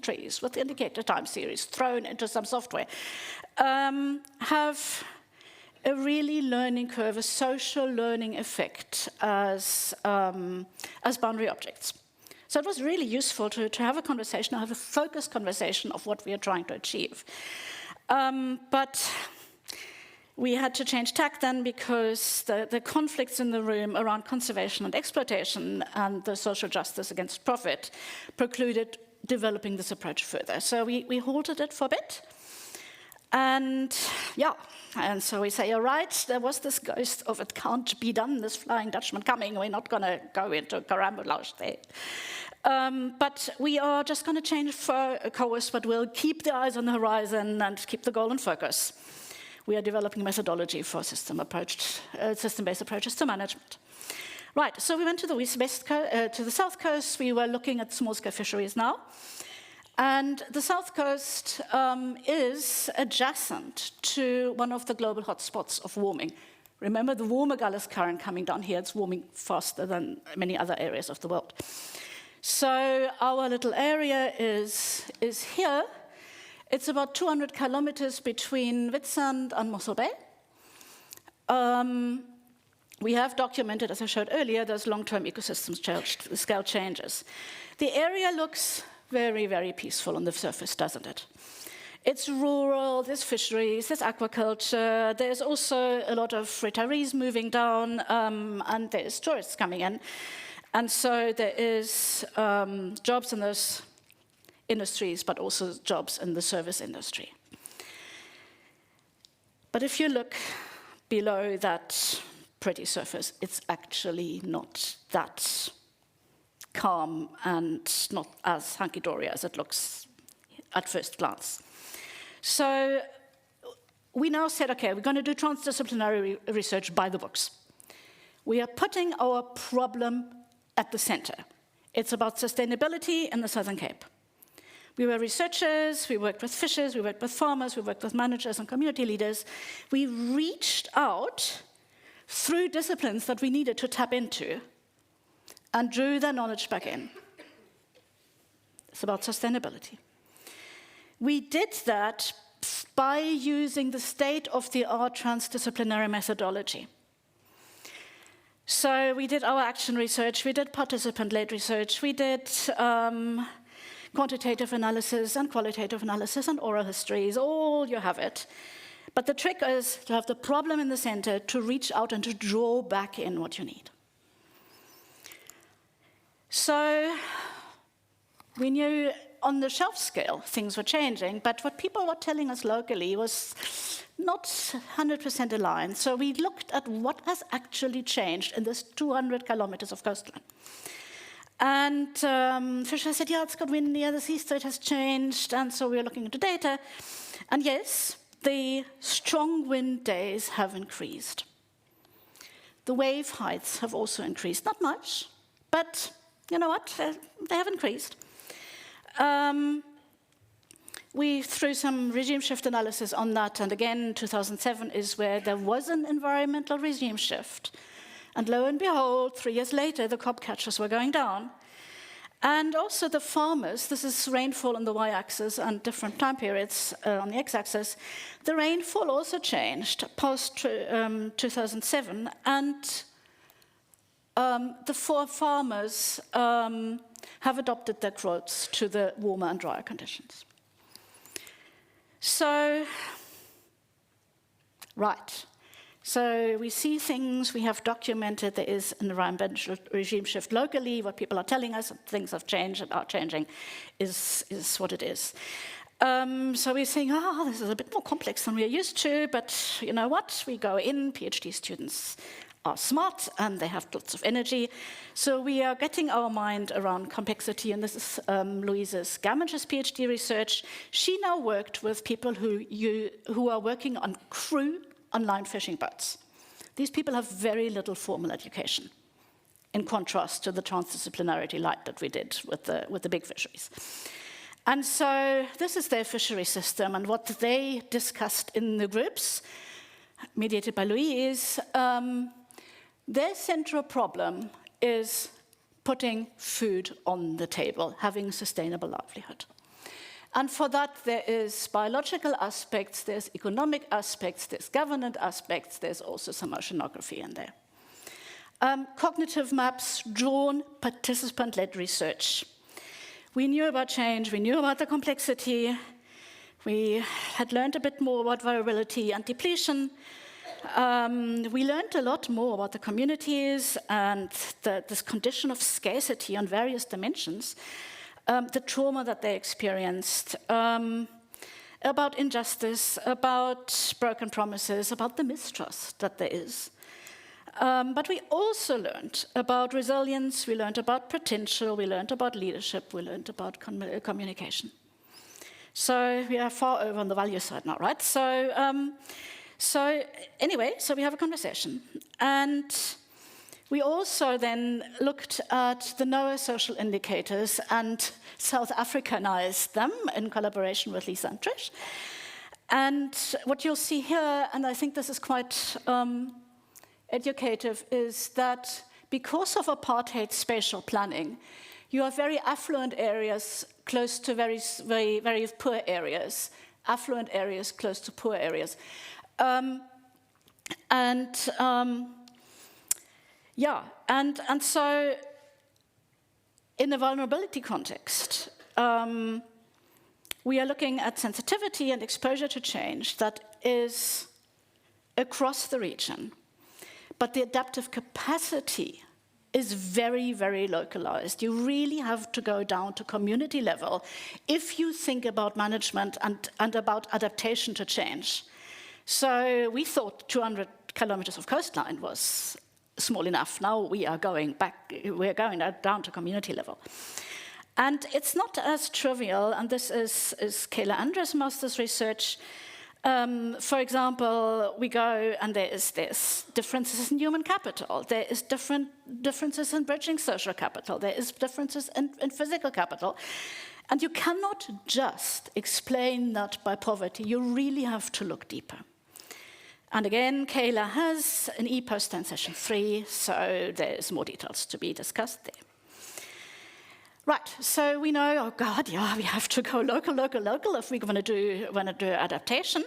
trees with indicator time series thrown into some software, have a really learning curve, a social learning effect as boundary objects. So it was really useful to have a conversation, have a focused conversation of what we are trying to achieve. But we had to change tack then because the conflicts in the room around conservation and exploitation and the social justice against profit precluded developing this approach further. So we halted it for a bit. And yeah, and so we say, all right, there was this ghost of it can't be done, this Flying Dutchman coming, we're not going to go into carambolage there. But we are just going to change for a course, but we'll keep the eyes on the horizon and keep the goal in focus. We are developing methodology for system-based approaches to management. Right, so we went to the south coast. We were looking at small-scale fisheries now. And the south coast is adjacent to one of the global hotspots of warming. Remember the warmer Gullis current coming down here, it's warming faster than many other areas of the world. So our little area is here. It's about 200 kilometers between Witsand and Mossel Bay. We have documented, as I showed earlier, those long-term ecosystems scale changes. The area looks very, very peaceful on the surface, doesn't it? It's rural, there's fisheries, there's aquaculture, there's also a lot of retirees moving down, and there's tourists coming in. And so there is jobs in those industries, but also jobs in the service industry. But if you look below that pretty surface, it's actually not that calm and not as hunky-dory as it looks at first glance. So we now said, okay, we're going to do transdisciplinary research by the books. We are putting our problem at the center. It's about sustainability in the Southern Cape. We were researchers, we worked with fishers, we worked with farmers, we worked with managers and community leaders. We reached out through disciplines that we needed to tap into and drew their knowledge back in. It's about sustainability. We did that by using the state-of-the-art transdisciplinary methodology. So we did our action research, we did participant-led research, we did quantitative analysis and qualitative analysis and oral histories, all you have it. But the trick is to have the problem in the center, to reach out and to draw back in what you need. So we knew on the shelf scale things were changing, but what people were telling us locally was not 100% aligned. So we looked at what has actually changed in this 200 kilometers of coastline. And Fisher said, yeah, it's got windier, the sea state has changed, and so we were looking into data. And yes, the strong wind days have increased. The wave heights have also increased, not much, but you know what, they have increased. We threw some regime shift analysis on that, and again, 2007 is where there was an environmental regime shift. And lo and behold, 3 years later, the crop catches were going down. And also the farmers, this is rainfall on the y-axis and different time periods on the x-axis, the rainfall also changed post 2007, and the farmers have adopted their crops to the warmer and drier conditions. So, right. So we see things, we have documented there is an environmental regime shift locally, what people are telling us, things have changed and are changing is what it is. So we're saying, this is a bit more complex than we're used to, but you know what? We go in, PhD students are smart and they have lots of energy. So we are getting our mind around complexity, and this is Louise's Gammage's PhD research. She now worked with people who are working on crew online fishing boats. These people have very little formal education, in contrast to the transdisciplinarity light that we did with the big fisheries. And so this is their fishery system, and what they discussed in the groups, mediated by Louise, their central problem is putting food on the table, having sustainable livelihood. And for that, there is biological aspects, there's economic aspects, there's governance aspects, there's also some oceanography in there. Cognitive maps, drawn, participant-led research. We knew about change, we knew about the complexity, we had learned a bit more about variability and depletion. We learned a lot more about the communities and this condition of scarcity on various dimensions. The trauma that they experienced, about injustice, about broken promises, about the mistrust that there is. But we also learned about resilience, we learned about potential, we learned about leadership, we learned about communication. So we are far over on the value side now, right? So anyway, so we have a conversation. And we also then looked at the NOAA social indicators and South Africanized them in collaboration with Lisa and Trish. And what you'll see here, and I think this is quite educative, is that because of apartheid spatial planning, you have very affluent areas close to very, very, very poor areas, affluent areas close to poor areas. And so in a vulnerability context, we are looking at sensitivity and exposure to change that is across the region. But the adaptive capacity is very, very localized. You really have to go down to community level if you think about management and about adaptation to change. So we thought 200 kilometers of coastline was small enough. Now we are going back, we're going down to community level. And it's not as trivial, and this is Kayla Andres' master's research. For example, we go and there is differences in human capital. There is differences in bridging social capital. There is differences in physical capital. And you cannot just explain that by poverty. You really have to look deeper. And again, Kayla has an e-post in session 3, so there's more details to be discussed there. Right, so we know, oh God, yeah, we have to go local if we're going to do adaptation.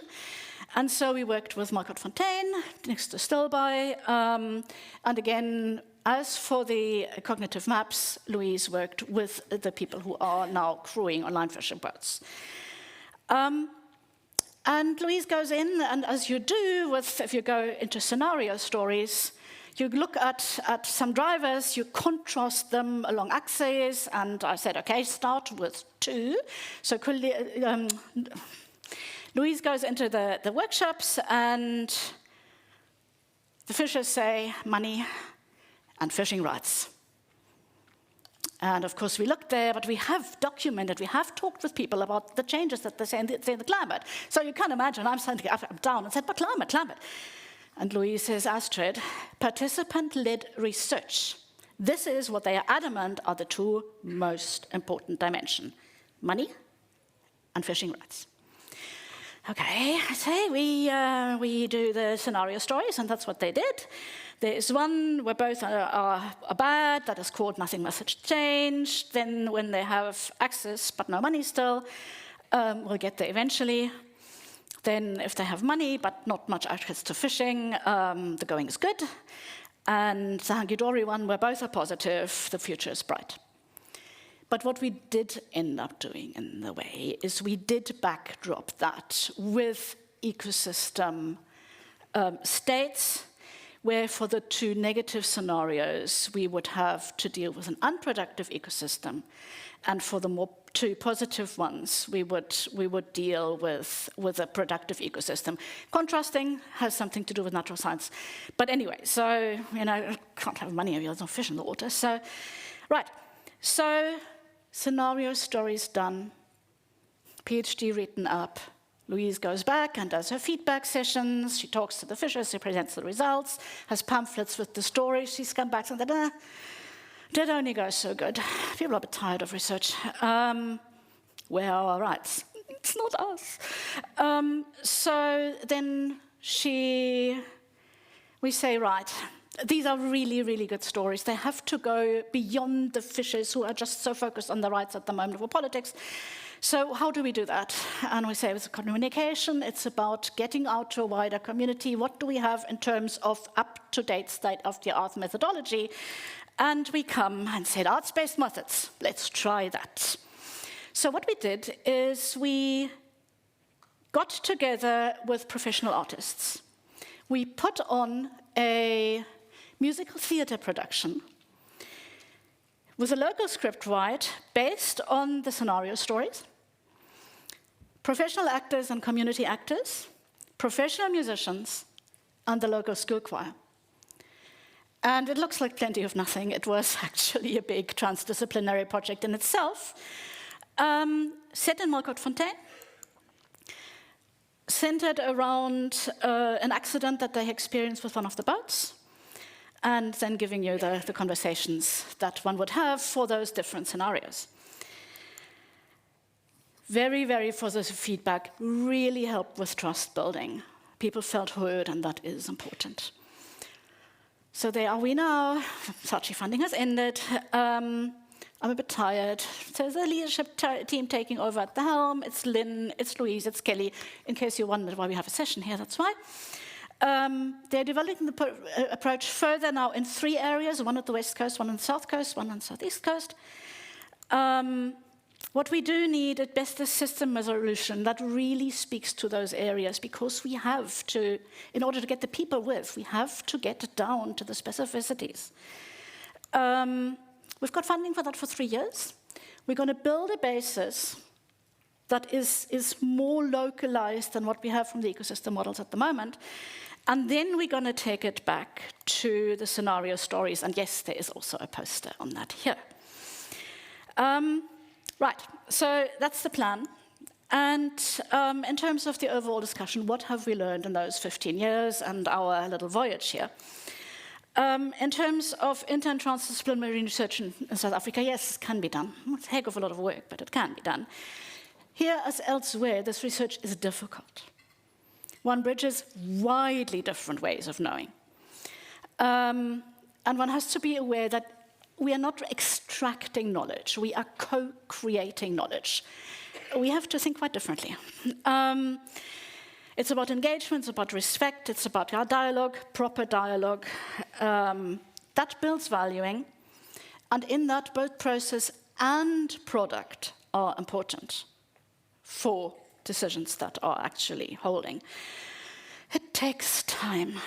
And so we worked with Marcotte Fontaine, next to Stilby. And again, as for the cognitive maps, Louise worked with the people who are now crewing online fishing boats. And Louise goes in, and as you do, if you go into scenario stories, you look at some drivers, you contrast them along axes, and I said, okay, start with 2. So Louise goes into the workshops, and the fishers say money and fishing rights. And of course we looked there, but we have documented, we have talked with people about the changes that they say in the climate. So you can imagine, I'm standing up down and said, but climate. And Louise says, Astrid, participant-led research. This is what they are adamant are the 2 most important dimensions, money and fishing rights. Okay, I say we do the scenario stories, and that's what they did. There is one where both are bad, that is called Nothing Message Changed. Then when they have access but no money still, we'll get there eventually. Then if they have money but not much access to fishing, the going is good. And the Hunky-Dory one where both are positive, the future is bright. But what we did end up doing in the way is we did backdrop that with ecosystem states, where for the two negative scenarios, we would have to deal with an unproductive ecosystem, and for the two positive ones, we would deal with a productive ecosystem. Contrasting has something to do with natural science. But anyway, so, you know, can't have money if there's no fish in the water. So, right. So, scenario stories done, PhD written up. Louise goes back and does her feedback sessions. She talks to the fishers, she presents the results, has pamphlets with the stories. She's come back and said, did only go so good. People are a bit tired of research. Well, all right, it's not us. So then we say, right, these are really, really good stories. They have to go beyond the fishers who are just so focused on the rights at the moment for politics. So how do we do that? And we say it's communication. It's about getting out to a wider community. What do we have in terms of up-to-date state-of-the-art methodology? And we come and said, arts-based methods. Let's try that. So what we did is we got together with professional artists. We put on a musical theatre production with a local script write based on the scenario stories, professional actors and community actors, professional musicians, and the local school choir. And it looks like plenty of nothing. It was actually a big transdisciplinary project in itself, set in Malcote-Fontaine, centered around an accident that they experienced with one of the boats, and then giving you the conversations that one would have for those different scenarios. Very, very positive feedback, really helped with trust building. People felt heard, and that is important. So there are we now. Saatchi funding has ended. I'm a bit tired. So the leadership team taking over at the helm. It's Lynn, it's Louise, it's Kelly. In case you wondered why we have a session here, that's why. They're developing the approach further now in 3 areas, one at the west coast, one on the south coast, one on the southeast coast. What we do need at best is system resolution that really speaks to those areas, because we have to, in order to get the people with, we have to get down to the specificities. We've got funding for that for 3 years. We're going to build a basis that is more localized than what we have from the ecosystem models at the moment. And then we're going to take it back to the scenario stories. And yes, there is also a poster on that here. Right, so that's the plan. And in terms of the overall discussion, what have we learned in those 15 years and our little voyage here? In terms of inter- and transdisciplinary research in South Africa, yes, it can be done. It's a heck of a lot of work, but it can be done. Here, as elsewhere, this research is difficult. One bridges widely different ways of knowing. And one has to be aware that we are not extracting knowledge, we are co-creating knowledge. We have to think quite differently. It's about engagement, it's about respect, it's about our dialogue, proper dialogue. That builds valuing, and in that both process and product are important for decisions that are actually holding. It takes time.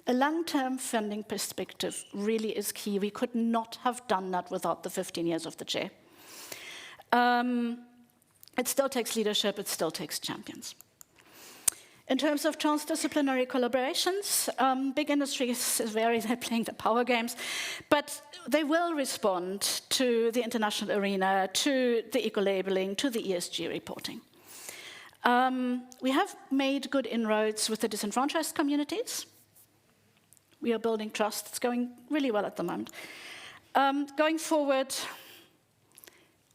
A long-term funding perspective really is key. We could not have done that without the 15 years of the chair. It still takes leadership, it still takes champions. In terms of transdisciplinary collaborations, big industries they're playing the power games, but they will respond to the international arena, to the eco-labeling, to the ESG reporting. We have made good inroads with the disenfranchised communities. We are building trust. It's going really well at the moment. Going forward,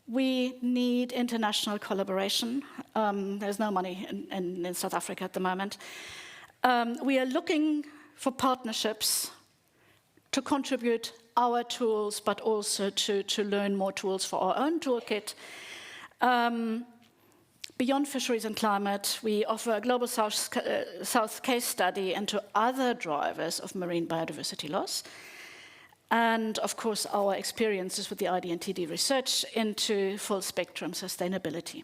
We need international collaboration. There's no money in South Africa at the moment. We are looking for partnerships to contribute our tools, but also to learn more tools for our own toolkit. Beyond fisheries and climate, we offer a Global South case study into other drivers of marine biodiversity loss. And of course, our experiences with the IDNTD research into full spectrum sustainability.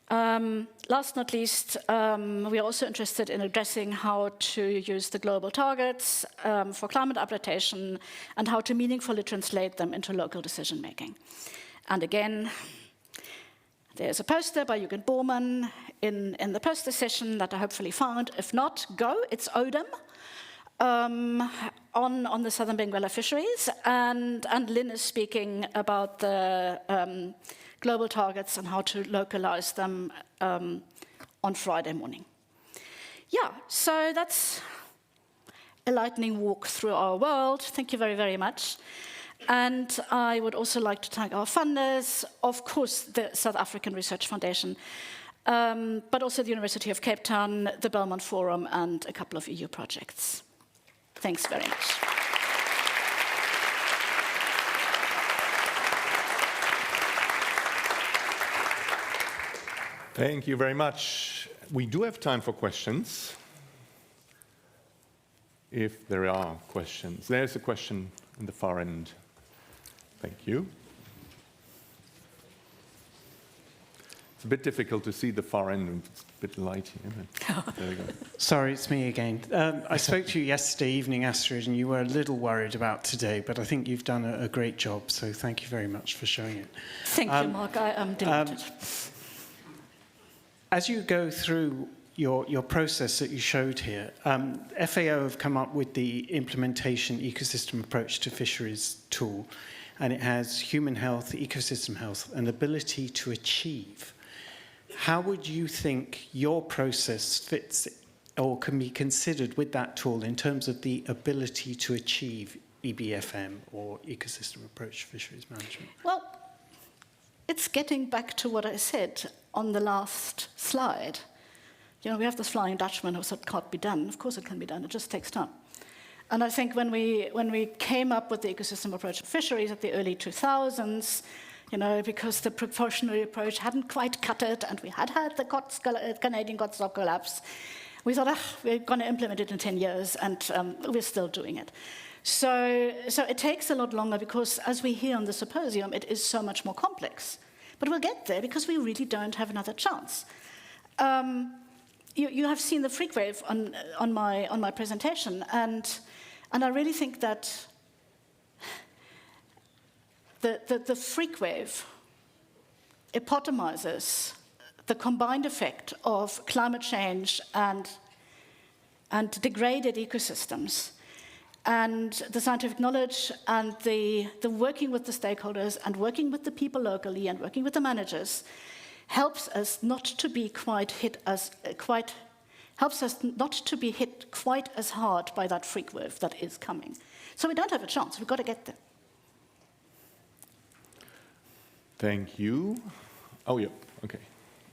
Last not least, we are also interested in addressing how to use the global targets for climate adaptation and how to meaningfully translate them into local decision making. And again, there's a poster by Jürgen Bormann in the poster session that I hopefully found. If not, go, it's Odem. On the southern Benguela fisheries, and Lynn is speaking about the global targets and how to localize them on Friday morning. Yeah, so that's a lightning walk through our world. Thank you very, very much. And I would also like to thank our funders, of course, the South African Research Foundation, but also the University of Cape Town, the Belmont Forum, and a couple of EU projects. Thanks very much. Thank you very much. We do have time for questions. If there are questions. There's a question in the far end. Thank you. It's a bit difficult to see the far end. It's a bit light here. But there we go. Sorry, it's me again. I spoke to you yesterday evening, Astrid, and you were a little worried about today, but I think you've done a great job, so thank you very much for showing it. Thank you, Mark. I am delighted. As you go through your process that you showed here, FAO have come up with the implementation ecosystem approach to fisheries tool, and it has human health, ecosystem health, and ability to achieve. How would you think your process fits or can be considered with that tool in terms of the ability to achieve EBFM or ecosystem approach to fisheries management? Well, it's getting back to what I said on the last slide. You know, we have this Flying Dutchman who said it can't be done. Of course it can be done, it just takes time. And I think when we came up with the ecosystem approach to fisheries at the early 2000s, you know, because the proportionary approach hadn't quite cut it, and we had the Canadian cod stock collapse, we thought, we're going to implement it in 10 years, and we're still doing it. So it takes a lot longer because, as we hear on the symposium, it is so much more complex. But we'll get there because we really don't have another chance. You have seen the freak wave on my presentation, and I really think that the freak wave epitomizes the combined effect of climate change and degraded ecosystems, and the scientific knowledge and the working with the stakeholders and working with the people locally and working with the managers helps us not to be hit quite as hard by that freak wave that is coming. So we don't have a chance. We've got to get there. Thank you. Oh, yeah, okay.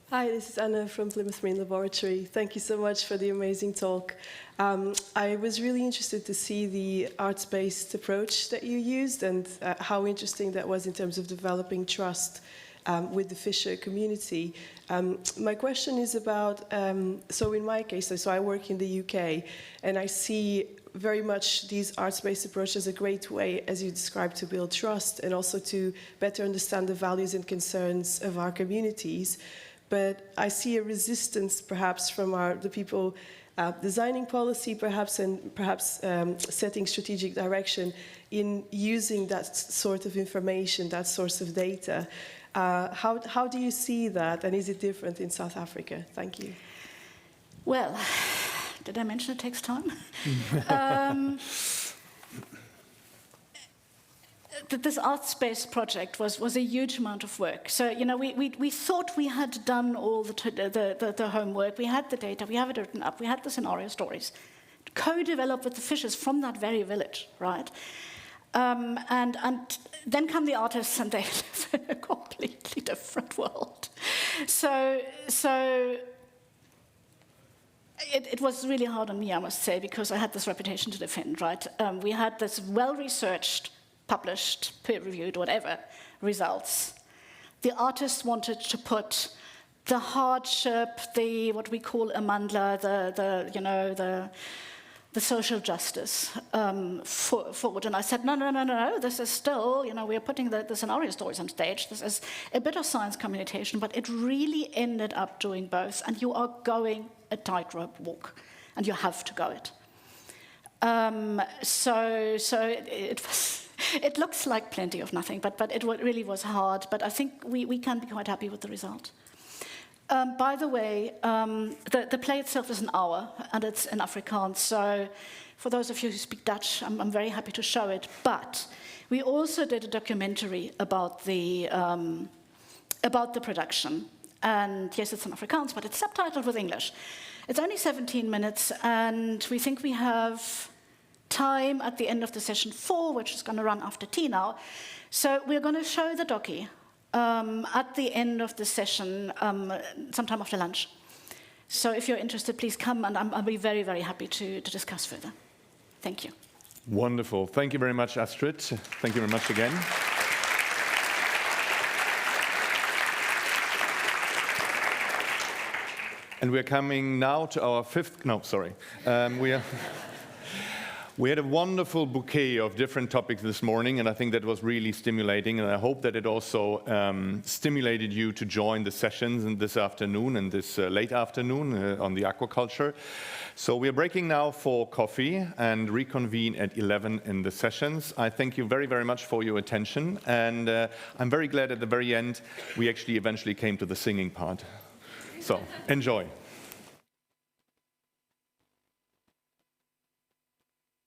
Hi, this is Anna from Plymouth Marine Laboratory. Thank you so much for the amazing talk. I was really interested to see the arts-based approach that you used and how interesting that was in terms of developing trust with the fisher community. My question is about, so in my case, so I work in the UK, and I see very much these arts-based approaches a great way, as you described, to build trust and also to better understand the values and concerns of our communities. But I see a resistance, perhaps, from the people designing policy, perhaps, and perhaps setting strategic direction in using that sort of information, that source of data. How do you see that, and is it different in South Africa? Thank you. Well, did I mention it takes time? This arts-based project was a huge amount of work. So, you know, we thought we had done all the homework. We had the data, we have it written up, we had the scenario stories, co-developed with the fishers from that very village, right? And then come the artists, and they live in a completely different world. So it was really hard on me, I must say, because I had this reputation to defend, right? We had this well-researched, published, peer-reviewed, whatever, results. The artists wanted to put the hardship, what we call amandla, the social justice forward. And I said, no, this is still, we are putting the scenario stories on stage. This is a bit of science communication, but it really ended up doing both. And you are going a tightrope walk, and you have to go it. So it looks like plenty of nothing, but it really was hard. But I think we can be quite happy with the result. By the way, the play itself is an hour, and it's in Afrikaans. So for those of you who speak Dutch, I'm very happy to show it. But we also did a documentary about the production. And yes, it's in Afrikaans, but it's subtitled with English. It's only 17 minutes, and we think we have time at the end of the session 4, which is going to run after tea now. So we're going to show the docu at the end of the session, sometime after lunch. So if you're interested, please come, and I'll be very, very happy to discuss further. Thank you. Wonderful. Thank you very much, Astrid. Thank you very much again. And we're coming now to our fifth, no, sorry. We had a wonderful bouquet of different topics this morning, and I think that was really stimulating, and I hope that it also stimulated you to join the sessions in this afternoon and this late afternoon on the aquaculture. So we are breaking now for coffee and reconvene at 11 in the sessions. I thank you very, very much for your attention, and I'm very glad at the very end we actually eventually came to the singing part. So, enjoy.